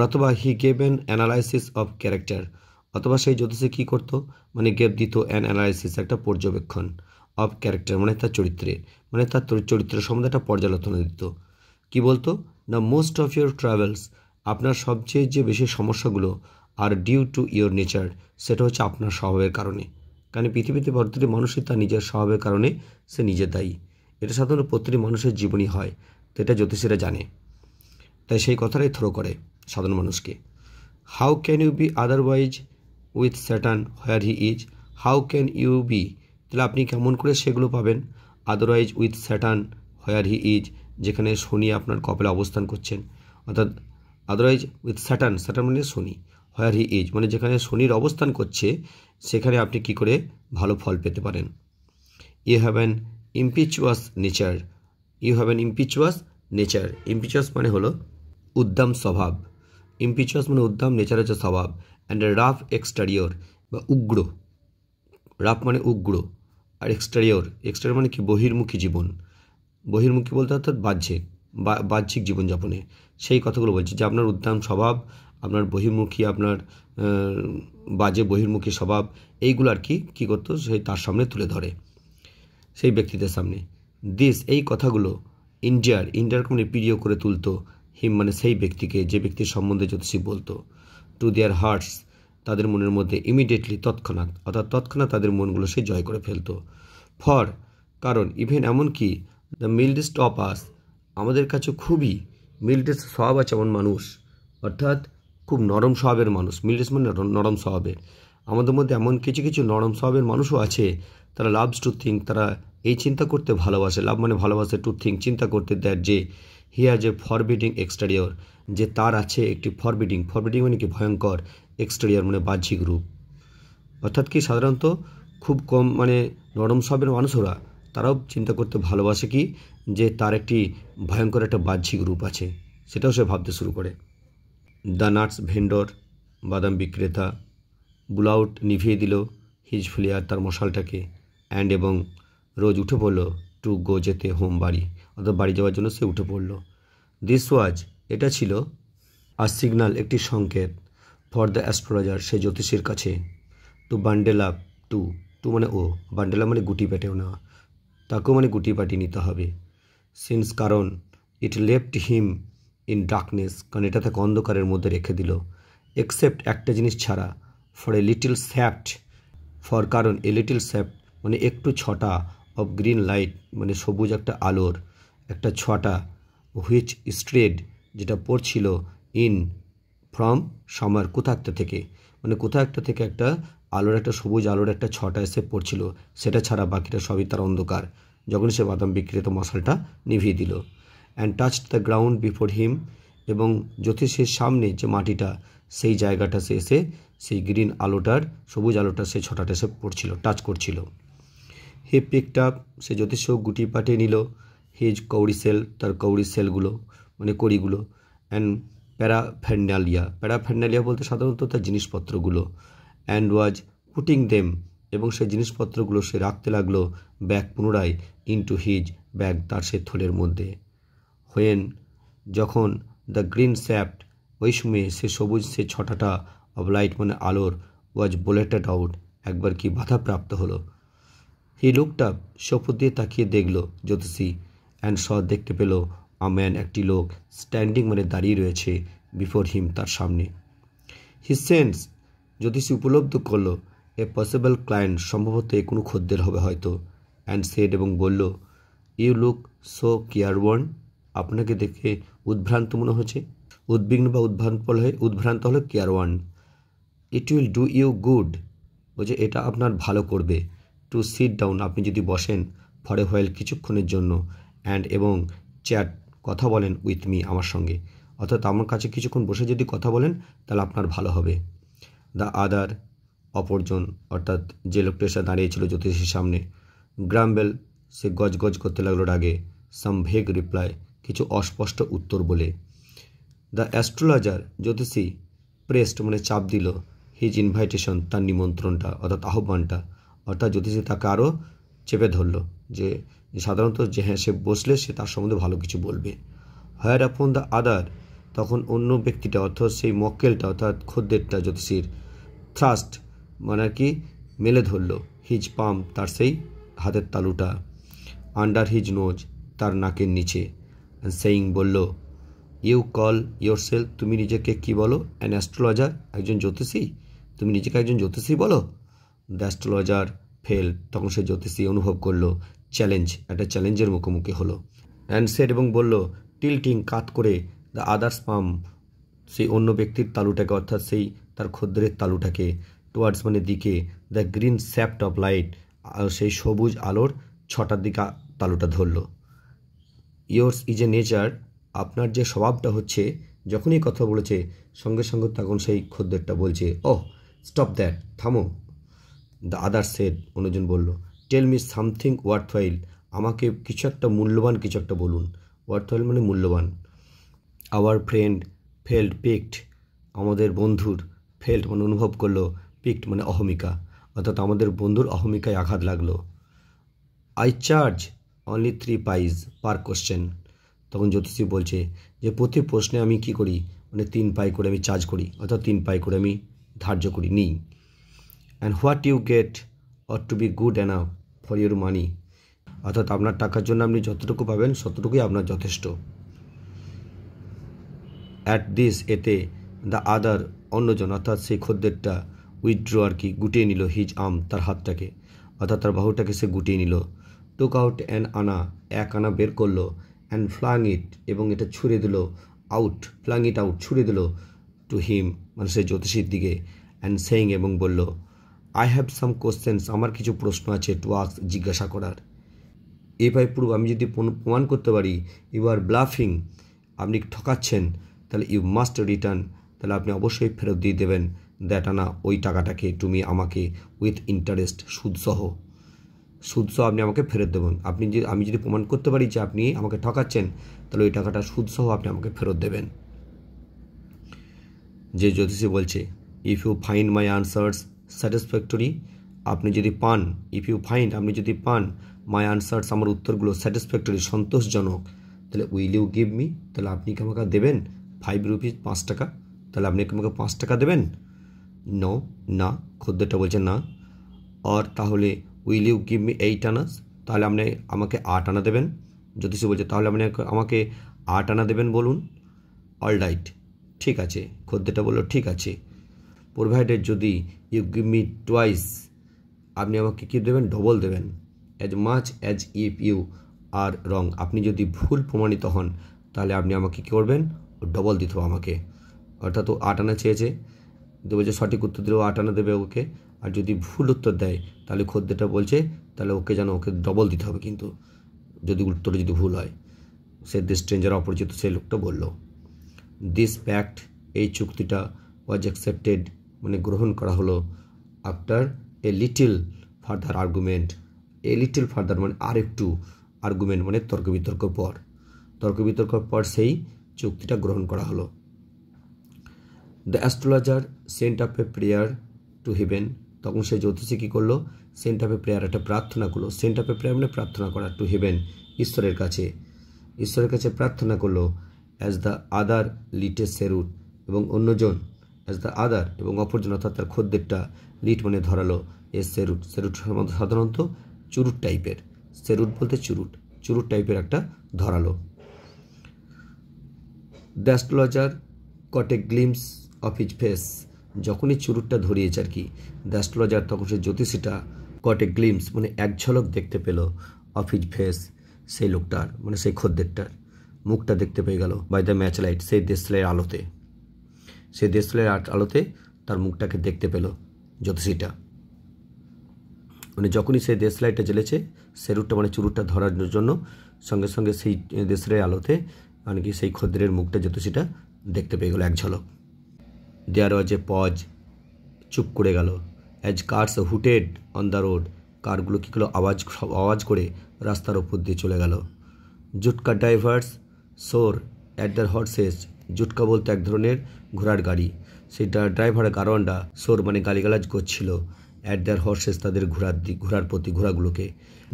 অথবা he gave an analysis of character, অথবা সেই জ্যোতিষী কী করতো, মানে গেভ দিত অ্যান অ্যানালাইসিস একটা পর্যবেক্ষণ, অফ ক্যারেক্টার মানে তার চরিত্রে, মানে তার চরিত্রের সম্বন্ধে একটা পর্যালোচনা দিত। কি বলতো, the most of your travels, আপনার সবচেয়ে যে বেশি সমস্যাগুলো, আর ডিউ টু ইউর নেচার, সেটা হচ্ছে আপনার স্বভাবের কারণে। কারণ পৃথিবীতে প্রতিটি মানুষই তার নিজের স্বভাবের কারণে সে নিজে দায়ী। এটা সাধারণত প্রতিটি মানুষের জীবনই হয়, তো এটা জ্যোতিষীরা জানে, তাই সেই কথাটাই থ্রো করে সাধারণ মানুষকে। How can you be otherwise with Saturn where he is, how can you be, তাহলে আপনি কেমন করে সেগুলো পাবেন, otherwise with Saturn where he is, যেখানে শনি আপনার কপালে অবস্থান করছেন, অর্থাৎ আদারওয়াইজ উইথ স্যাটার্ন, স্যাটার্ন মানে শনি, হোয়ার হি ইজ মানে যেখানে শনির অবস্থান করছে সেখানে আপনি কি করে ভালো ফল পেতে পারেন। You have an impetuous nature, you have an impetuous nature, impetuous মানে হলো উদ্দাম স্বভাব, ইম্পিচুয়াস মানে উদ্দাম, নেচার হচ্ছে স্বভাব, অ্যান্ড রাফ এক্সটেরিয়র বা উগ্র, রাফ মানে উগ্র, আর এক্সটেরিয়র মানে কি, বহির্মুখী জীবন, বহির্মুখী বলতে অর্থাৎ বাহ্যিক জীবনযাপনে, সেই কথাগুলো বলছি যে আপনার উদ্দাম স্বভাব, আপনার বহির্মুখী, আপনার বাজে বহির্মুখী স্বভাব, এইগুলো আর কি কী করতো, সেই তার সামনে তুলে ধরে সেই ব্যক্তিদের সামনে। দিস এই কথাগুলো ইন্ডিয়ার মানে প্রিয় করে তুলতো, হিম মানে সেই ব্যক্তিকে, যে ব্যক্তির সম্বন্ধে জ্যোতিষী বলতো, টু দেয়ার হার্টস তাদের মনের মধ্যে, ইমিডিয়েটলি তৎক্ষণাৎ, অর্থাৎ তৎক্ষণাৎ তাদের মনগুলো সে জয় করে ফেলতো। ফর কারণ, ইভেন এমনকি, দ্য মিল্ডেস্ট অফ আস আমাদের কাছে খুবই মিল্ডেস্ট স্বভাব আছে এমন মানুষ, অর্থাৎ খুব নরম স্বভাবের মানুষ, মিল্ডেস্ট মানে নরম স্বভাবের, আমাদের মধ্যে এমন কিছু কিছু নরম স্বভাবের মানুষও আছে, তারা লাভস টু থিঙ্ক, তারা এই চিন্তা করতে ভালোবাসে, লাভ মানে ভালোবাসে, টু থিঙ্ক চিন্তা করতে, দ্যাট যে he has a forbidding exterior যে তার আছে একটি ফরবিডিং মানে কি ভয়ঙ্কর, এক্সটেরিয়র মানে বাহ্যিক রূপ, অর্থাৎ কি সাধারণত খুব কম মানে নরম স্বভাবের মানুষরা তারাও চিন্তা করতে ভালোবাসে কি, যে তার একটি ভয়ঙ্কর একটা বাহ্যিক রূপ আছে, সেটাও সে ভাবতে শুরু করে। দ্য নাটস ভেন্ডর, বাদাম বিক্রেতা, বুল আউট, নিভিয়ে দিল হিজ ফ্লেয়ার, তার মশালটাকে, অ্যান্ড এবং রোজ উঠে পড়ল টু গো, যেতে, হোম, বাড়ি, অর্থাৎ বাড়ি যাওয়ার জন্য সে উঠে পড়ল। দিস ওয়াজ, এটা ছিল, আর সিগনাল, একটি সংকেত, ফর দ্য অ্যাস্ট্রোলজার, সে জ্যোতিষীর কাছে, to bundle up, to to মানে ও, বান্ডেল আপ মানে গুটি পেটেও নেওয়া, তাকেও মানে গুটি পাটি নিতে হবে। সিন্স কারণ, ইট লেফট হিম ইন ডার্কনেস, কারণ এটা তাকে অন্ধকারের মধ্যে রেখে দিল, এক্সেপ্ট একটা জিনিস ছাড়া, ফর এ লিটল স্যাপ্ট, ফর কারণ, এ লিটল স্যাপ্ট মানে একটু ছটা, অফ গ্রিন লাইট মানে সবুজ একটা আলোর একটা ছটা, হুইচ স্ট্রেড যেটা পড়ছিল, ইন ফ্রম সামার, কোথা একটা থেকে, মানে কোথা একটা থেকে একটা আলোর, একটা সবুজ আলোর একটা ছটা এসে পড়ছিল, সেটা ছাড়া বাকিটা সবই তার অন্ধকার, যখন সে বাদাম বিক্রেত মশালটা নিভিয়ে দিল। And touched the ground before him, এবং জ্যোতিষের সামনে যে মাটিটা, সেই জায়গাটা সে এসে সেই গ্রিন আলোটার, সবুজ আলোটা সেই ছটাটা এসে পড়ছিল, টাচ করছিল। হি পিকড আপ, সে জ্যোতিষও গুটি পাঠিয়ে নিল, হিজ কৌড়ি সেল, তার কৌড়ি সেলগুলো মানে কড়িগুলো, অ্যান্ড প্যারাফেরনালিয়া বলতে সাধারণত তার জিনিসপত্রগুলো, অ্যান্ড ওয়াজ পুটিং দেম, এবং সেই জিনিসপত্রগুলো সে রাখতে লাগলো ব্যাগ, পুনরায়, ইনটু হিজ ব্যাগ, তার সে থলের মধ্যে। হোয়েন, যখন, দ্য গ্রিন স্যাপ্ট, ওই সময়ে সে সবুজ সে ছটাটা অব লাইট মানে আলোর, ওয়াজ বুলেটেড আউট, একবার কি বাধাপ্রাপ্ত হলো। হি লুকড আপ, সপুর দিয়ে তাকিয়ে দেখল জ্যোতিষী, অ্যান্ড স দেখতে পেল, আ ম্যান একটি লোক, স্ট্যান্ডিং মানে দাঁড়িয়ে রয়েছে, বিফোর হিম তার সামনে। হি সেন্স, জ্যোতিষী উপলব্ধ করলো, এ পসিবল ক্লায়েন্ট, সম্ভবত কোনো খদ্দের হবে হয়তো, অ্যান্ড সেড এবং বলল, ইউ লুক সো কেয়ারওয়ার্ন, আপনাকে দেখে উদ্ভ্রান্ত মনে হচ্ছে, উদ্বিগ্ন বা উদ্ভ্রান্ত হলে careworn. It will do you good, বলছে এটা আপনার ভালো করবে, টু সিট ডাউন, আপনি যদি বসেন, ফর এ হোয়াইল কিছুক্ষণের জন্য, অ্যান্ড এবং চ্যাট কথা বলেন, উইথ মি আমার সঙ্গে, অর্থাৎ আমার কাছে কিছুক্ষণ বসে যদি কথা বলেন তাহলে আপনার ভালো হবে। দ্য আদার, অপরজন, অর্থাৎ যে লোকটা এসে দাঁড়িয়েছিল জ্যোতিষীর সামনে, গ্রাম্বেল, সে গজগজ করতে লাগলো রাগে, সাম ভেগ রিপ্লাই, কিছু অস্পষ্ট উত্তর বলে। দ্য অ্যাস্ট্রোলজার, জ্যোতিষী, প্রেস্ট মানে চাপ দিল, হিজ ইনভাইটেশন, তার নিমন্ত্রণটা অর্থাৎ আহ্বানটা, অর্থাৎ জ্যোতিষী তাকে আরও চেপে ধরল যে সাধারণত যে হ্যাঁ সে বসলে সে তার সম্বন্ধে ভালো কিছু বলবে। হায়ার আপন দ্য আদার, তখন অন্য ব্যক্তিটা অর্থাৎ সেই মক্কেলটা অর্থাৎ খদ্দেরটা জ্যোতিষীর, থ্রাস্ট মানে আর কি মেলে ধরল, হিজ পাম, তার সেই হাতের তালুটা, আন্ডার হিজ নোজ, তার নাকের নিচে, অ্যান্ড সেইং বলল, ইউ কল ইয়োর সেলফ, তুমি নিজেকে কি বলো, অ্যান অ্যাস্ট্রোলজার, একজন জ্যোতিষী, তুমি নিজেকে একজন জ্যোতিষী বলো। দ্য অ্যাস্ট্রোলজার ফেল, তখন সে জ্যোতিষী অনুভব করলো চ্যালেঞ্জ, একটা চ্যালেঞ্জের মুখোমুখি হলো, অ্যান্ড সেড এবং বলল, টিল্টিং কাত করে, দ্য আদার্স পাম, সেই অন্য ব্যক্তির তালুটাকে অর্থাৎ সেই তার খদ্দেরের তালুটাকে, টুয়ার্ডস মানে দিকে, দ্য গ্রিন স্যাপ্ট অফ লাইট, সেই সবুজ আলোর ছটার দিকে তালুটা ধরল। ইয়োর্স ইজ এ নেচার, আপনার যে স্বভাবটা হচ্ছে, যখনই কথা বলেছে সঙ্গে সঙ্গে তখন সেই খদ্দেরটা বলছে, ওহ স্টপ দ্যাট, থামো। দ্য আদার সেড, অন্যজন বলল, টেল মি সামথিং ওয়ার্থওয়াইল, আমাকে কিছু একটা মূল্যবান কিছু একটা বলুন, ওয়ার্থওয়াইল মানে মূল্যবান। আওয়ার ফ্রেন্ড ফেল্ড পিকড, আমাদের বন্ধুর, ফেল্ড মানে অনুভব করলো, পিকড মানে অহমিকা, অর্থাৎ আমাদের বন্ধুর অহমিকায় আঘাত লাগলো। I charge only 3 pies per question, তখন জ্যোতিষী বলছে যে প্রতি প্রশ্নে আমি কি করি, মানে 3 পাই করে আমি চার্জ করি, অর্থাৎ 3 পাই করে আমি ধার্য করি, নিই। And what you get ought to be good enough for your money, অর্থাৎ আপনার টাকার জন্য আপনি যতটুকু পাবেন ততটুকুই আপনার যথেষ্ট। অ্যাট দিস, এতে, দ্য আদার, অন্যজন অর্থাৎ সেই খদ্দেরটা, উইথড্র আর কি গুটিয়ে নিল, হিজ আর্ম, তার হাতটাকে অর্থাৎ তার বাহুটাকে সে গুটিয়ে নিল, টুক আউট অ্যান আনা, এক আনা বের করলো, অ্যান্ড ফ্লাং ইট, এবং এটা ছুড়ে দিল, আউট, ফ্লাং ইট আউট, ছুড়ে দিল, টু হিম মানে সে জ্যোতিষীর দিকে, অ্যান্ড সেইং এবং বলল, আই হ্যাভ সাম কোশ্চেন্স, আমার কিছু প্রশ্ন আছে, টু আস্ক, জিজ্ঞাসা করার। ইফ আই প্রুভ, আমি যদি প্রমাণ করতে পারি, ইউ আর ব্লাফিং, আপনি ঠকাচ্ছেন, তাহলে ইউ মাস্ট রিটার্ন, তাহলে আপনি অবশ্যই ফেরত দিয়ে দেবেন, দ্যাট আনা, ওই টাকাটাকে, তুমি আমাকে, উইথ ইন্টারেস্ট, সুদসহ, সুদসহ আপনি আমাকে ফেরত দেবেন। আমি যদি প্রমাণ করতে পারি যে আপনি আমাকে ঠকাচ্ছেন, তাহলে ওই টাকাটা সুদসহ আপনি আমাকে ফেরত দেবেন। যে জ্যোতিষী বলছে if you find my answers satisfactory, আপনি যদি পান, ইফ ইউ ফাইন্ড, আপনি যদি পান মাই আনসার্স, আমার উত্তরগুলো স্যাটিসফ্যাক্টরি, সন্তোষজনক, তাহলে উইল ইউ গিভ মি, তাহলে আপনি কি আমাকে দেবেন 5 রুপিস, 5 টাকা, তাহলে আপনি কি আমাকে 5 টাকা দেবেন? নো, না, খদ্দেরটা বলছে না। আর তাহলে will you give me 8 annas, তাহলে আপনি আমাকে 8 আনা দেবেন? জ্যোতিষী বলছে তাহলে আপনি আমাকে 8 আনা দেবেন বলুন। অল রাইট, ঠিক আছে, খদ্দেরটা বললো ঠিক আছে। প্রোভাইডেড যদি ইউ গিভ মি টুয়াইস, আপনি আমাকে কী দেবেন? ডবল দেবেন। As much as if you are wrong, আপনি যদি ভুল প্রমাণিত হন তাহলে আপনি আমাকে কী করবেন? ডবল দিতে হবে আমাকে। অর্থাৎ ও 8 আনা চেয়েছে, তো বলছে সঠিক উত্তর দিলেও 8 আনা দেবে ওকে, আর যদি ভুল উত্তর দেয় তাহলে খদ্দেরটা বলছে তাহলে ওকে যেন ওকে ডবল দিতে হবে কিন্তু, যদি উত্তরে যদি ভুল হয়। সে দি স্ট্রেঞ্জার, অপরিচিত সেই লোকটা বলল। দিস প্যাক্ট, এই চুক্তিটা, ওয়াজ অ্যাকসেপ্টেড মানে গ্রহণ করা হলো, after a little further argument, a little further মানে আর একটু, আর্গুমেন্ট মানে তর্ক বিতর্কর পর, তর্ক বিতর্কর পর সেই চুক্তিটা গ্রহণ করা হলো। The astrologer Saint up a prayer to heaven, তখন সে জ্যোতিষী কী করলো? সেন্ট আপ এ প্রেয়ার, একটা প্রার্থনা করলো। সেন্ট আপ এ প্রেয়ার মানে প্রার্থনা করা, টু হেভেন ঈশ্বরের কাছে, ঈশ্বরের কাছে প্রার্থনা করলো। অ্যাজ দ্য আদার লিটে সেরুট, এবং অন্যজন, অ্যাজ দ্য আদার এবং অপরজন, অর্থাৎ তার খদ্দেরটা, লিট মানে ধরালো, এ সেরুট, সেরুট সাধারণত চুরুট টাইপের, সেরুট বলতে চুরুট, চুরুট টাইপের একটা ধরালো। The astrologer caught a glimpse of his face, যখনই চুরুটটা ধরিয়েছে আর কি দ্য অ্যাস্ট্রোলজার, তখন সেই জ্যোতিষীটা কট এ গ্লিমস মানে এক ঝলক দেখতে পেল, অফ হিজ ফেস সেই লোকটার মানে সেই খদ্দেরটার মুখটা দেখতে পেয়ে গেল, বাই দ্য ম্যাচ লাইট, সেই দেশলাইয়ের আলোতে, সেই দেশলাইয়ের আলোতে তার মুখটাকে দেখতে পেল জ্যোতিষীটা। মানে যখনই সেই দেশলাইটটা জ্বেলেছে, সেরুটটা মানে চুরুটটা ধরার জন্য, সঙ্গে সঙ্গে সেই দেশলাইয়ের আলোতে মানে কি সেই খদ্দেরের মুখটা জ্যোতিষীটা দেখতে পেয়ে গেল এক ঝলক। দেয়ার ওয়াজ এ পজ, চুপ করে গেল। As cars hooted on the road, কারগুলো কী করলো? আওয়াজ করে রাস্তার ওপর দিয়ে চলে গেল। Jutka drivers swore at their horses, jutka বলতে এক ধরনের ঘোড়ার গাড়ি, সেটা ড্রাইভারের গারোয়ানরা সোর মানে গালিগালাজ করছিল, অ্যাট দ্যার হর্সেস তাদের ঘোড়ার প্রতি, ঘোড়াগুলোকে।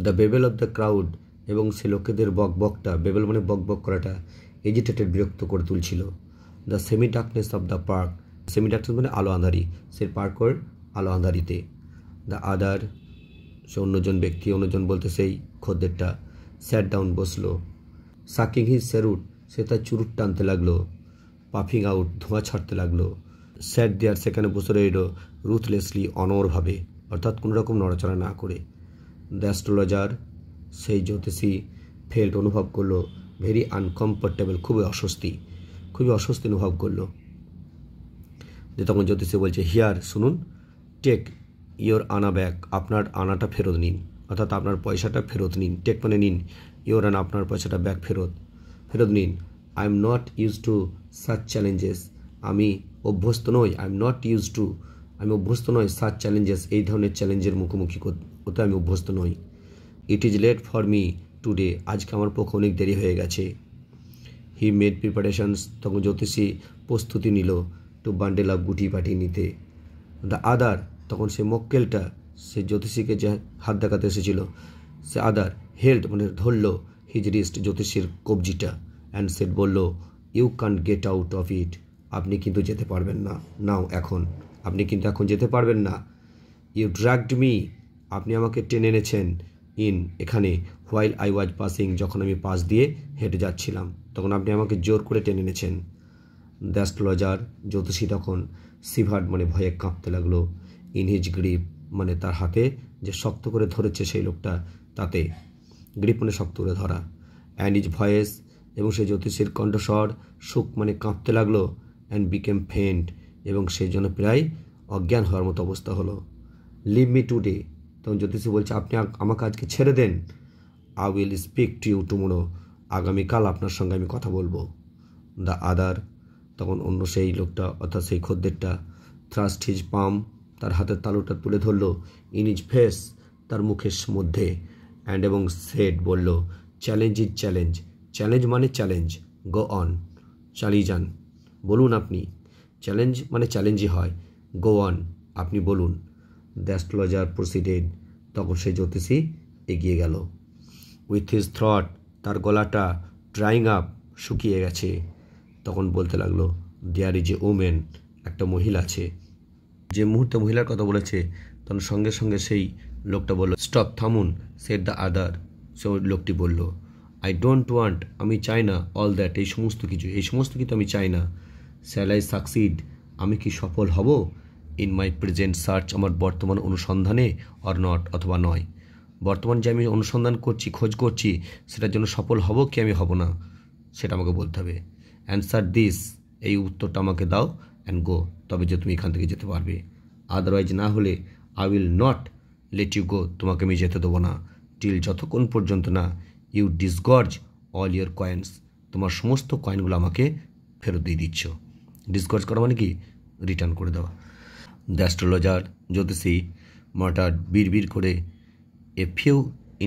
The babel of the crowd, এবং সে লোকেদের বকবকটা, বেবেল মানে বকবক করাটা, এজিটেটেড বিরক্ত করে তুলছিল। The semi darkness of the park, semi darkness মানে আলো আঁধারি, সে পার্কের আলো আঁধারিতে। দ্য আদার, সে অন্যজন ব্যক্তি, অন্যজন বলতে সেই খদ্দেরটা, স্যাট ডাউন বসলো। সাকিং হিজ সেরুট, সে তার চুরুট টানতে লাগলো। পাফিং আউট, ধোঁয়া ছাড়তে লাগলো। স্যাট দেয়ার, সেখানে বসে রইল। রুথলেসলি, অনড়ভাবে, অর্থাৎ কোনো রকম নড়াচড়া না করে। দ্য অ্যাস্ট্রোলজার, সেই জ্যোতিষী, ফেল্ট অনুভব করলো, ভেরি আনকমফর্টেবল, খুবই অস্বস্তি অনুভব করলো। যে তখন জ্যোতিষী বলছে হিয়ার, শুনুন, টেক ইয়োর আনা ব্যাক, আপনার আনাটা ফেরত নিন, অর্থাৎ আপনার পয়সাটা ফেরত নিন। টেক মানে নিন, ইয়োর আনা আপনার পয়সাটা ব্যাক, ফেরত নিন। I am not use to such challenges, আমি অভ্যস্ত নই, আমি অভ্যস্ত নই সাচ চ্যালেঞ্জেস, এই ধরনের চ্যালেঞ্জের মুখোমুখি হতে আমি অভ্যস্ত নই। It is late for me today, আজকে আমার পক্ষে অনেক দেরি হয়ে গেছে। হি মেড প্রিপারেশনস, তখন জ্যোতিষী প্রস্তুতি নিল, টু বান্ডেল আপ, গুটি পাঠিয়ে নিতে। দ্য আদার, তখন সে মক্কেলটা, সে জ্যোতিষীকে যে হাত দেখাতে এসেছিল, সে আদার হেল্ড মানে ধরল, হিজ রিস্ট, জ্যোতিষীর কবজিটা, অ্যান্ড সেট বলল, you can't get out of it, আপনি কিন্তু যেতে পারবেন না, নাও এখন, আপনি কিন্তু এখন যেতে পারবেন না। ইউ ড্র্যাগড মি, আপনি আমাকে টেনে এনেছেন, ইন এখানে, হোয়াইল আই ওয়াজ পাসিং, যখন আমি পাশ দিয়ে হেঁটে যাচ্ছিলাম তখন আপনি আমাকে জোর করে টেনে এনেছেন। দ্য অ্যাস্ট্রোলজার, জ্যোতিষী তখন সিভার্ড মানে ভয়ে কাঁপতে লাগলো। ইন হিজ গ্রিপ মানে তার হাতে যে শক্ত করে ধরেছে সেই লোকটা, তাতে গ্রিপ মানে শক্ত করে ধরা। অ্যান্ড হিজ ভয়েস, এবং সেই জ্যোতিষীর কণ্ঠস্বর, সুখ মানে কাঁপতে লাগলো। অ্যান্ড বিকেম ফেন্ট, এবং সেই জন্য প্রায় অজ্ঞান হওয়ার মতো অবস্থা হলো। লিভ মি টুডে, তখন জ্যোতিষী বলছে আপনি আমাকে আজকে ছেড়ে দেন। I will speak to you tomorrow, আগামীকাল আপনার সঙ্গে আমি কথা বলবো। দ্য আদার, তখন অন্য সেই লোকটা অর্থাৎ সেই খদ্দেরটা, থ্রাস্ট হিজ পাম, তার হাতের তালুটা তুলে ধরলো, ইন হিজ ফেস, তার মুখের মধ্যে, অ্যান্ড এবং সেড বলল, চ্যালেঞ্জ ইজ চ্যালেঞ্জ মানে চ্যালেঞ্জ, গো অন, চালিয়ে যান, বলুন আপনি, চ্যালেঞ্জ মানে চ্যালেঞ্জই হয়। গো অন, আপনি বলুন। দ্য অ্যাস্ট্রোলজার প্রসিডেড, তখন সেই জ্যোতিষী এগিয়ে গেল। উইথ হিজ থ্রট, তার গলাটা ড্রাইং আপ, শুকিয়ে গেছে। তখন বলতে লাগলো, দেয়ার ইজ এ ওমেন, একটা মহিলা আছে। যে মুহূর্তে মহিলার কথা বলেছে তখন সঙ্গে সঙ্গে সেই লোকটা বলল, স্টপ, থামুন, সেড দ্য আদার। সে লোকটি বলল, আই ডোন্ট ওয়ান্ট, আমি চাই না, অল দ্যাট, এই সমস্ত কিছু আমি চাই না। শ্যাল আই সাকসিড, আমি কি সফল হব? ইন মাই প্রেজেন্ট সার্চ, আমার বর্তমান অনুসন্ধানে, অর নট, অথবা নয়। বর্তমান যে আমি অনুসন্ধান করছি, খোঁজ করছি, সেটার জন্য সফল হব কি আমি হব না, সেটা আমাকে বলতে হবে। অ্যান্সার দিস, এই উত্তরটা আমাকে দাও, অ্যান্ড গো, তবে যে তুমি এখান থেকে যেতে পারবে। আদারওয়াইজ, না হলে, I will not let you go, তোমাকে আমি যেতে দেবো না, টিল, যতক্ষণ পর্যন্ত না, you disgorge all your coins, তোমার সমস্ত কয়েনগুলো আমাকে ফেরত দিয়ে দিচ্ছ। ডিসগর্জ করা মানে কি? রিটার্ন করে দেওয়া। দ্য অ্যাস্ট্রোলজার, জ্যোতিষী, মাটার্ড, বিড় করে এ ফিউ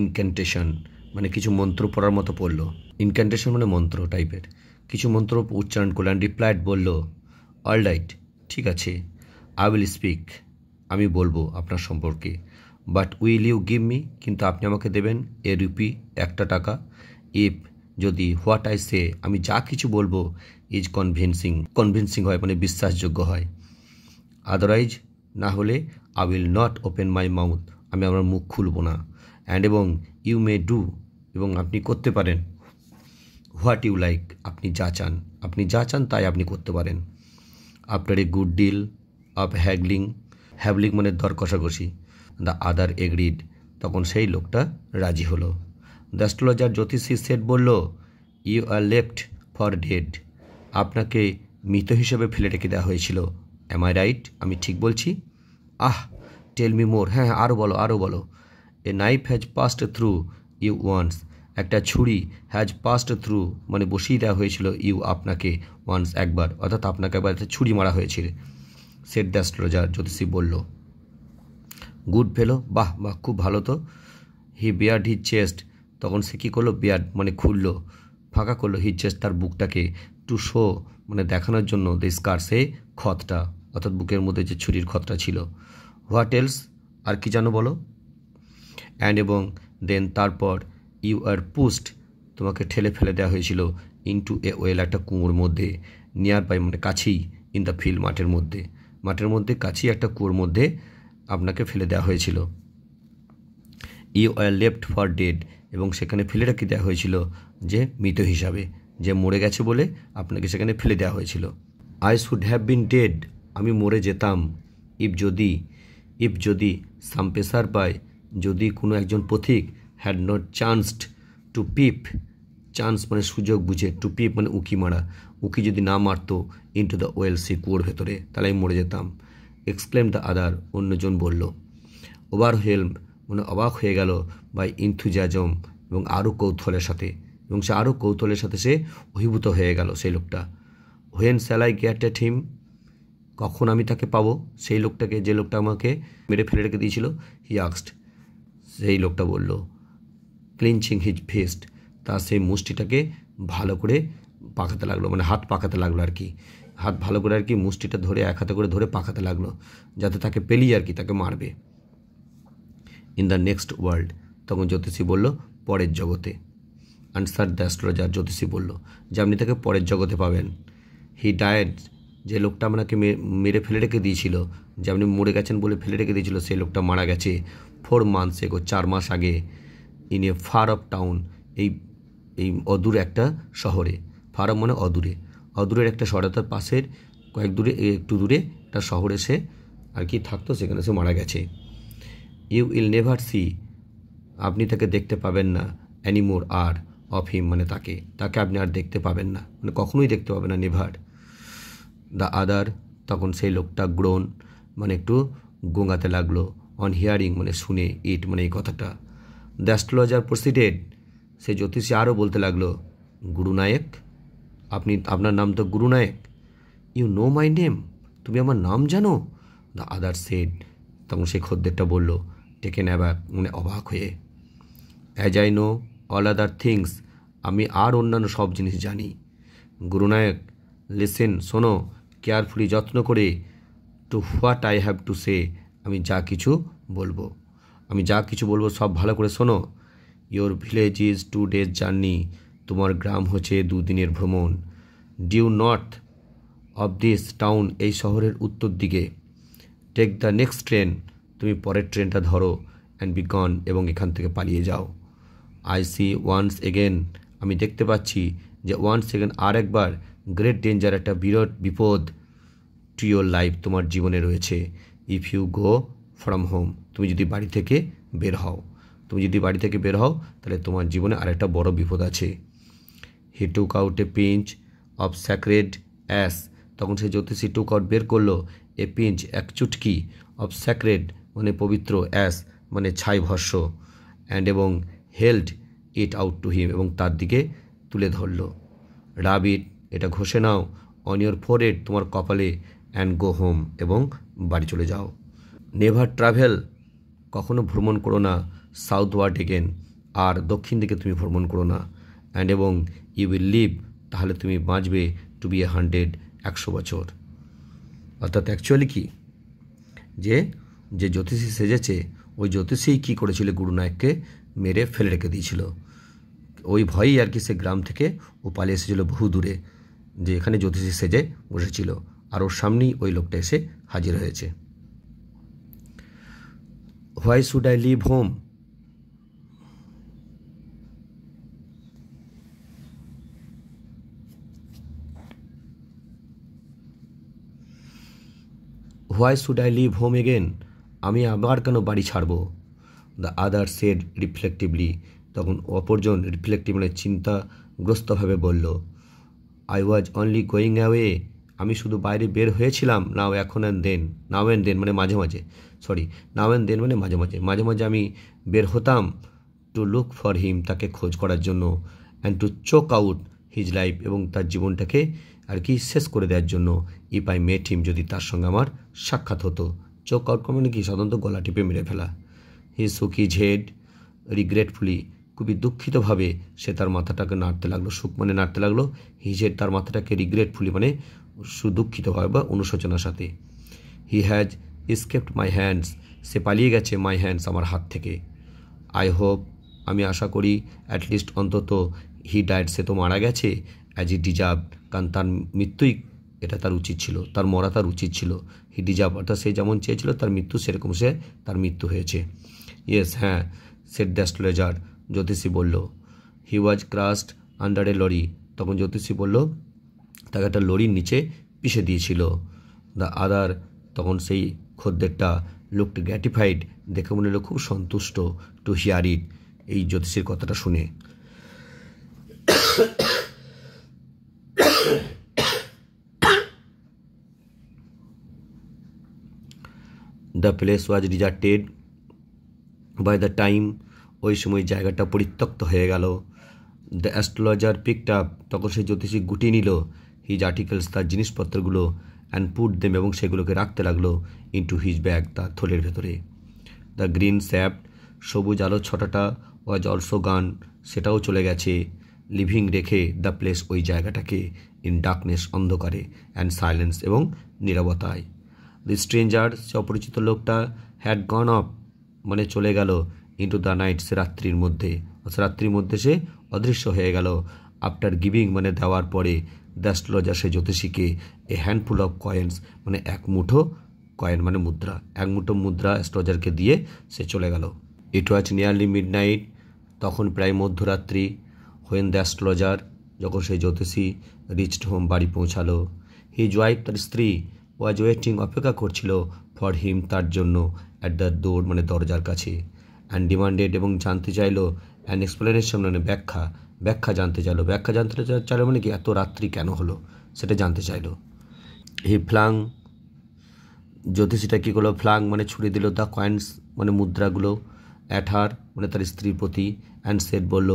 ইনক্যান্টেশন, মানে কিছু মন্ত্র পড়ার মতো পড়লো। ইনক্যান্টেশন মানে মন্ত্র টাইপের, কিছু মন্ত্র উচ্চারণ করলেন। রিপ্লাইড, বলল, অল রাইট, ঠিক আছে, আই উইল স্পিক, আমি বলবো আপনার সম্পর্কে। But will you give me, কিন্তু আপনি আমাকে দেবেন, এ রুপি, একটা টাকা। ইফ, যদি, হোয়াট আই সে, আমি যা কিছু বলবো, ইজ কনভিনসিং হয়, মানে বিশ্বাসযোগ্য হয়। আদারওয়াইজ, না হলে, I will not open my mouth, আমি আমার মুখ খুলব না। অ্যান্ড, এবং, ইউ মে ডু, এবং আপনি করতে পারেন, হোয়াট ইউ লাইক, আপনি যা চান তাই আপনি করতে পারেন। After a good deal of haggling মানে দর কষাকষি, দ্য আদার এগ্রিড, তখন সেই লোকটা রাজি হলো। দ্য অ্যাস্ট্রোলজার, জ্যোতিষী, সেট, বলল, you are left for dead, আপনাকে মৃত হিসেবে ফেলে রেখে দেওয়া হয়েছিল। অ্যাম আই রাইট, আমি ঠিক বলছি? আহ, টেল মি মোর, হ্যাঁ আরও বলো। A knife has passed through you once, একটা ছুরি, হ্যাজ পাসড থ্রু মানে বসিয়ে দেওয়া হয়েছিল, ইউ, আপনাকে, ওয়ান্স, একবার, অর্থাৎ আপনাকে একবার একটা ছুরি মারা হয়েছিল। সেট দ্য অ্যাস্ট্রোলজার, জ্যোতিষী বলল। গুড ফেলো, বাহ, খুব ভালো তো। হি বিয়ার্ড হিজ চেস্ট, তখন সে কী করলো? বিয়ার্ড মানে খুললো, ফাঁকা করলো, হিজ চেস্ট, তার বুকটাকে, টু শো মানে দেখানোর জন্য, দ্য স্কার, সে ক্ষতটা, অর্থাৎ বুকের মধ্যে যে ছুরির ক্ষতটা ছিল। হোয়াট এলস, আর কি জানো বলো। অ্যান্ড, এবং, দেন, তারপর, ইউ আর পুস্ট, তোমাকে ঠেলে ফেলে দেওয়া হয়েছিল, ইনটু এ ওয়েল, একটা কুয়োর মধ্যে, নিয়ার বাই মানে কাছেই, ইন দ্য ফিল্ড মাঠের মধ্যে কাছেই একটা কুয়োর মধ্যে আপনাকে ফেলে দেওয়া হয়েছিল। You are left for dead, এবং সেখানে ফেলে রেখে দেওয়া হয়েছিল যে মৃত হিসাবে, যে মরে গেছে বলে আপনাকে সেখানে ফেলে দেওয়া হয়েছিল। I should have been dead, আমি মরে যেতাম। ইফ যদি সাম পেসার পায়, যদি কোনো একজন পথিক, হ্যাড নট চান্সড টু পিপ, চান্স মানে সুযোগ বুঝে, টু পিপ মানে উঁকি মারা, উঁকি যদি না মারতো, ইনটু দ্য ওয়েল, সে কুয়োর ভেতরে, তাহলে আমি মরে যেতাম। এক্সক্লেম দ্য আদার, অন্যজন বলল। ওভারহেলম মানে অবাক হয়ে গেল, বাই ইনথুজিয়াজম, এবং আরও কৌতূহলের সাথে, সে অভিভূত হয়ে গেল সেই লোকটা। হোয়েন শ্যাল আই গেট এট হিম, কখন আমি তাকে পাবো, সেই লোকটাকে, যে লোকটা আমাকে মেরে ফেলে রেখে দিয়েছিল। হি আস্কড, সেই লোকটা বলল। ক্লিনচিং হিজ ফিস্ট, তার সেই মুষ্টিটাকে ভালো করে পাকাতে লাগলো, মানে হাত পাকাতে লাগলো আর কি, হাত ভালো করে আর কি মুষ্টিটা ধরে এক হাতে করে ধরে পাকাতে লাগলো, যাতে তাকে পেলিয়ে আর কি তাকে মারবে। ইন দ্য নেক্সট ওয়ার্ল্ড, তখন জ্যোতিষী বলল, পরের জগতে। আনসার দ্য অ্যাস্ট্রোলজার, জ্যোতিষী বলল যে আপনি তাকে পরের জগতে পাবেন। হি ডায়েড, যে লোকটা আপনাকে মেরে ফেলে রেখে দিয়েছিল, যে আপনি মরে গেছেন বলে ফেলে রেখে দিয়েছিল, সেই লোকটা মারা গেছে 4 months এগো, 4 মাস আগে। In a far off town, এই অদূর একটা শহরে, ফার অফ মানে অদূরের একটা শহর, অর্থাৎ পাশের একটু দূরে একটা শহরে সে আর কি থাকতো, সেখানে সে মারা গেছে। ইউ উইল নেভার সি, আপনি তাকে দেখতে পাবেন না, অ্যানিমোর আর, অফ হিম মানে তাকে আপনি আর দেখতে পাবেন না, মানে কখনোই দেখতে পাবেন না, নেভার। দ্য আদার, তখন সেই লোকটা গ্রোন মানে একটু গোঙাতে লাগলো, অন হিয়ারিং মানে শুনে, ইট মানে এই কথাটা। দ্য অ্যাস্ট্রোলজার প্রসিডেড, সে জ্যোতিষী আরও বলতে লাগলো, গুরুনায়ক, আপনার নাম তো Gurunayak. You know my name, তুমি আমার নাম জানো। দ্য আদার সেড, তখন সেই খদ্দেরটা বলল, টেকেন অ্যাব্যাক মানে অবাক হয়ে। As I know all other things, আমি আর অন্যান্য সব জিনিস জানি। গুরুনায়ক, লিসেন, শোনো, কেয়ারফুলি যত্ন করে, to what I have to say, আমি যা কিছু বলবো, সব ভালো করে শোনো। Your village is 2 days journey, তোমার গ্রাম হচ্ছে 2 দিনের ভ্রমণ। Due north of this town, এই শহরের উত্তর দিকে। টেক দ্য নেক্সট ট্রেন, তুমি পরের ট্রেনটা ধরো। অ্যান্ড বি গন, এবং এখান থেকে পালিয়ে যাও। আই সি ওয়ান্স এগেন, আমি দেখতে পাচ্ছি যে ওয়ান্স এগেন, আর একবার, গ্রেট ডেঞ্জার, একটা বিরাট বিপদ, টু ইয়োর লাইফ, তোমার জীবনে রয়েছে। If you go from home, তুমি যদি বাড়ি থেকে বের হও, তাহলে তোমার জীবনে আরেকটা বড় বিপদ আছে। He took out a pinch of sacred ash, তখন সে জ্যোতিষী টুক আউট বের করলো, এ পিঞ্চ, এক চুটকি, অফ স্যাক্রেড মানে পবিত্র, অ্যাস মানে ছাই ভস্য, অ্যান্ড এবং held it out to him, এবং তার দিকে তুলে ধরল। রাব ইট, এটা ঘষে নাও, অন ইয়োর ফোরহেড, তোমার কপালে, অ্যান্ড গো হোম, এবং বাড়ি চলে যাও। নেভার ট্রাভেল, কখনো ভ্রমণ করো না, সাউথওয়ার্ড এগেন, আর দক্ষিণ দিকে তুমি ভ্রমণ করো না। অ্যান্ড এবং ইউ উইল লিভ, তাহলে তুমি বাঁচবে, টু বি 100, 100 বছর। অর্থাৎ অ্যাকচুয়ালি কি, যে জ্যোতিষী সেজেছে, ওই জ্যোতিষীই কী করেছিল, গুরুনায়ককে মেরে ফেলে রেখে দিয়েছিল। ওই ভয়েই আর কি সে গ্রাম থেকে ও পালিয়ে এসেছিল বহু দূরে, যে এখানে জ্যোতিষী সেজে বসেছিল, আর ওর সামনেই ওই লোকটা এসে হাজির হয়েছে। Why should I leave home, why should I leave home again, আমি আবার কেন বাড়ি ছাড়ব। দ্য আদার সেড রিফ্লেক্টিভলি, তখন অপরজন রিফ্লেক্টিভ মানে চিন্তাগ্রস্তভাবে বলল, I was only going away, আমি শুধু বাইরে বের হয়েছিলাম, নাও অ্যান্ড দেন মানে মাঝে মাঝে, মাঝে মাঝে আমি বের হতাম, টু লুক ফর হিম, তাকে খোঁজ করার জন্য, and to choke out his life, এবং তার জীবনটাকে আর কি শেষ করে দেওয়ার জন্য। ইফ আই মেট হিম, যদি তার সঙ্গে আমার সাক্ষাৎ হতো। চোক আউট মানে কি, সাধারণত গলা টিপে মেরে ফেলা। হি শুক হিজ হেড রিগ্রেটফুলি, খুবই দুঃখিতভাবে সে তার মাথাটাকে নাড়তে লাগলো, সুখ মানে নাড়তে লাগলো, হিজ হেড তার মাথাটাকে, রিগ্রেটফুলি মানে সুদুঃখিতভাবে বা অনুশোচনার সাথে। He has escaped my hands, সে পালিয়ে গেছে, মাই হ্যান্ডস আমার হাত থেকে। আই হোপ, আমি আশা করি, অ্যাটলিস্ট অন্তত, হি ডায়েড, সে তো মারা গেছে, অ্যাজ ই ডিজার্ভ, কারণ তার মৃত্যুই এটা তার উচিত ছিল, তার মরা তার উচিত ছিল। হি ডিজার্ভ অর্থাৎ সে যেমন চেয়েছিল তার মৃত্যু, সেরকম তার মৃত্যু হয়েছে। ইয়েস, হ্যাঁ, সেড দ্য অ্যাস্ট্রোলজার, জ্যোতিষী বলল। হি ওয়াজ ক্রাশড আন্ডার এ লরি, তখন জ্যোতিষী বলল তাকে একটা লরির নিচে পিষে দিয়েছিল। দ্য আদার, তখন সেই খদ্দেরটা, লুকড গ্র্যাটিফাইড, দেখে মনে হলো খুব সন্তুষ্ট, টু হিয়ার ইট, এই জ্যোতিষীর কথাটা শুনে। The place was deserted by the time, ওই সময় জায়গাটা পরিত্যক্ত হয়ে গেল। দ্য অ্যাস্ট্রোলজার পিকড আপ, তখন সেই জ্যোতিষী গুটিয়ে নিল হিজ আর্টিকেলস, তার জিনিসপত্রগুলো, অ্যান্ড পুট দেম, এবং সেগুলোকে রাখতে লাগলো, ইনটু হিজ ব্যাগ, তার থলের ভেতরে। দ্য গ্রিন স্যাপ্ট, সবুজ আলো ছটাটা, ওয়াজ অলসো গান, সেটাও চলে গেছে, লিভিং রেখে দ্য প্লেস, ওই জায়গাটাকে, ইন ডার্কনেস, অন্ধকারে, অ্যান্ড সাইলেন্স, এবং নীরবতায়। দ্য স্ট্রেঞ্জার, সে অপরিচিত লোকটা, হ্যাড গন অফ মানে চলে গেল, ইন্টু দ্য নাইট, সে রাত্রির মধ্যে সে অদৃশ্য হয়ে গেল। আফটার গিভিং মানে দেওয়ার পরে, দ্য অ্যাস্ট্রোলজার, সে জ্যোতিষীকে, এ হ্যান্ডফুল অফ কয়েন্স মানে এক মুঠো কয়েন মানে মুদ্রা, এক মুঠো মুদ্রা অ্যাস্ট্রোলজারকে দিয়ে সে চলে গেল। ইট ওয়াজ নিয়ারলি মিড নাইট, তখন প্রায় মধ্যরাত্রি। হোয়েন দ্য অ্যাস্ট্রোলজার, যখন সেই জ্যোতিষী রিচড হোম, বাড়ি পৌঁছালো। হিজ ওয়াইফ, তার স্ত্রী, ওয়াজ ওয়েটিং, অপেক্ষা করছিল, ফর হিম, তার জন্য, অ্যাট দ্য ডোর মানে দরজার কাছে। অ্যান্ড ডিমান্ডেড, এবং জানতে চাইলো, অ্যান্ড এক্সপ্লেনেশন মানে ব্যাখ্যা জানতে চাইলো মানে কি, এত রাত্রি কেন হলো সেটা জানতে চাইলো। হি ফ্লাং, জ্যোতিষীটা কী করলো, ফ্লাং মানে ছুড়ে দিল, দ্য কয়েন্স মানে মুদ্রাগুলো, অ্যাট হার মানে তার স্ত্রীর প্রতি, অ্যান্ড সেড বলল,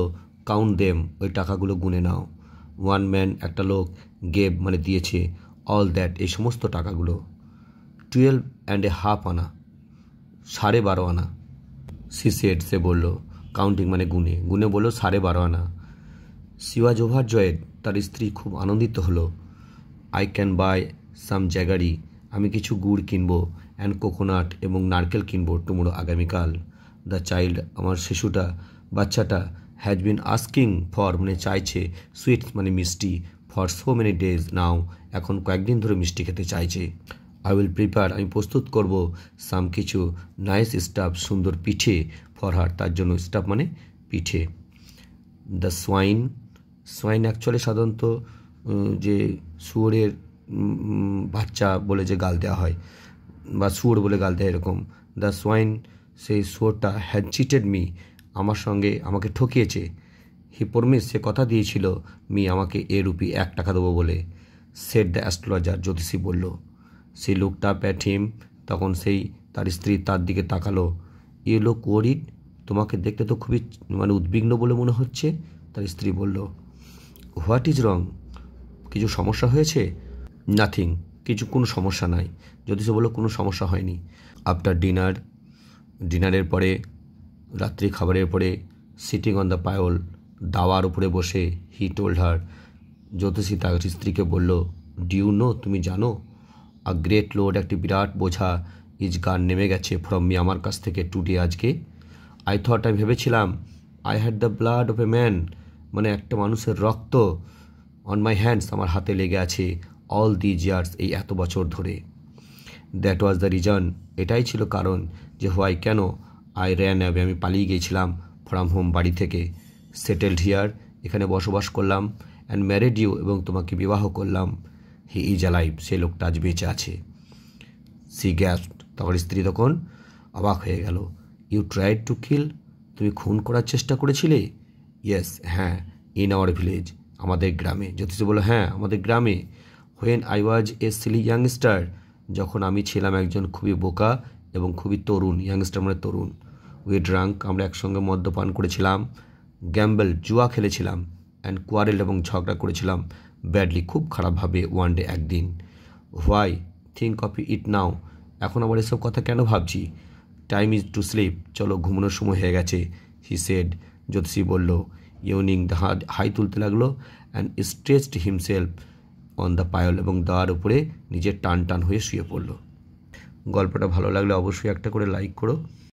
কাউন্ট দেম, ওই টাকাগুলো গুনে নাও। ওয়ান ম্যান, একটা লোক, গেভ মানে দিয়েছে, অল দ্যাট, এই সমস্ত টাকাগুলো। 12.5 আনা, 12.5 আনা। সি সেড, সে বলল, কাউন্টিং মানে গুনে বলল 12.5 আনা। সি ওয়াজ ওভারজয়েড, তার স্ত্রী খুব আনন্দিত হলো। I can buy some jaggery, আমি কিছু গুড় কিনবো, অ্যান্ড কোকোনাট এবং নারকেল কিনবো টুমোরো আগামীকাল। দ্য চাইল্ড, আমার শিশুটা, বাচ্চাটা, হ্যাজ বিন আস্কিং ফর মানে চাইছে, সুইটস মানে মিষ্টি, ফর সো মেনি ডেজ নাও, এখন কয়েকদিন ধরে মিষ্টি খেতে চাইছে। আই উইল প্রিপেয়ার, আমি প্রস্তুত করব, সাম কিছু, নাইস স্টাফ সুন্দর পিঠে, ফর হার তার জন্য, স্টাফ মানে পিঠে। দ্য সোয়াইন, সোয়াইন অ্যাকচুয়ালি সাধারণত যে শুয়োরের বাচ্চা বলে যে গাল দেওয়া হয় বা শুয়োর বলে গাল দেয় এরকম। দ্য সোয়াইন, সেই শুয়োরটা, হ্যাড চিটেড মি, আমাকে ঠকিয়েছে। হি প্রমিস, সে কথা দিয়েছিল, আমাকে রুপি 1 টাকা দেবো বলে। সেড দ্য অ্যাস্ট্রোলজার, জ্যোতিষী বলল। সেই লুকড আপ অ্যাট হিম, তখন সেই তার স্ত্রী তার দিকে তাকালো। ইউ লুক ওয়ারিড, তোমাকে দেখতে তো খুবই মানে উদ্বিগ্ন বলে মনে হচ্ছে। তার স্ত্রী বলল, হোয়াট ইজ রং, কিছু সমস্যা হয়েছে? নাথিং, কোনো সমস্যা নাই। জ্যোতিষী বলল, কোনো সমস্যা হয়নি। আফটার ডিনারের পরে, রাত্রি খাবারের পরে, সিটিং অন দ্য পায়োল, দাওয়ার উপরে বসে, হি টোল্ড হার, জ্যোতিষী তার স্ত্রীকে বলল, ডিউ নো, তুমি জানো, আ গ্রেট লোড, একটি বিরাট বোঝা, ইজ গান নেমে গেছে, ফ্রম মি, আমার কাছ থেকে, টুডে, আজকে। আই থট, আমি ভেবেছিলাম, I had the blood of a man, মানে একটা মানুষের রক্ত, অন মাই হ্যান্ডস, আমার হাতে লেগে আছে, অল দিজ ইয়ার্স, এই এত বছর ধরে। দ্যাট ওয়াজ দ্য রিজন, এটাই ছিল কারণ, যে হোয়াই, কেন, আই র্যান অ্যাওয়ে, আমি পালিয়ে গিয়েছিলাম, ফ্রম হোম, বাড়ি থেকে, সেটেলড হিয়ার, এখানে বসবাস করলাম, অ্যান্ড ম্যারিড ইউ, এবং তোমাকে বিবাহ করলাম, হি ইজ অ্যালাইভ, সেই লোকটা আজ বেঁচে আছে। সি গ্যাস্পড, তখন স্ত্রী তখন অবাক হয়ে গেল। ইউ ট্রাইড টু কিল, তুমি খুন করার চেষ্টা করেছিলে? ইয়েস, হ্যাঁ, ইন আওয়ার ভিলেজ, আমাদের গ্রামে। জ্যোতিষী বলল, হ্যাঁ, আমাদের গ্রামে। When I was A Seely youngster, যখন আমি ছিলাম একজন খুবই বোকা এবং খুবই তরুণ, ইয়াংস্টার মানে তরুণ। উই ড্রাঙ্ক, আমরা একসঙ্গে মদ্যপান করেছিলাম, গ্যাম্বল, জুয়া খেলেছিলাম, অ্যান্ড কোয়ারেল, এবং ঝগড়া করেছিলাম, ব্যাডলি, খুব খারাপভাবে, ওয়ান ডে, একদিন। হোয়াই, থিঙ্ক অফ ইট নাও, এখন আবার এসব কথা কেন ভাবছি? টাইম ইজ টু স্লিপ, চলো ঘুমানোর সময় হয়ে গেছে, হি সেড, জ্যোতিষী বলল। ইউনিং, হাই তুলতে লাগলো, and stretched himself on the pyol, এবং দেওয়ার উপরে নিজের টান হয়ে শুয়ে পড়ল। গল্পটা ভালো লাগলে অবশ্যই একটা করে লাইক করো।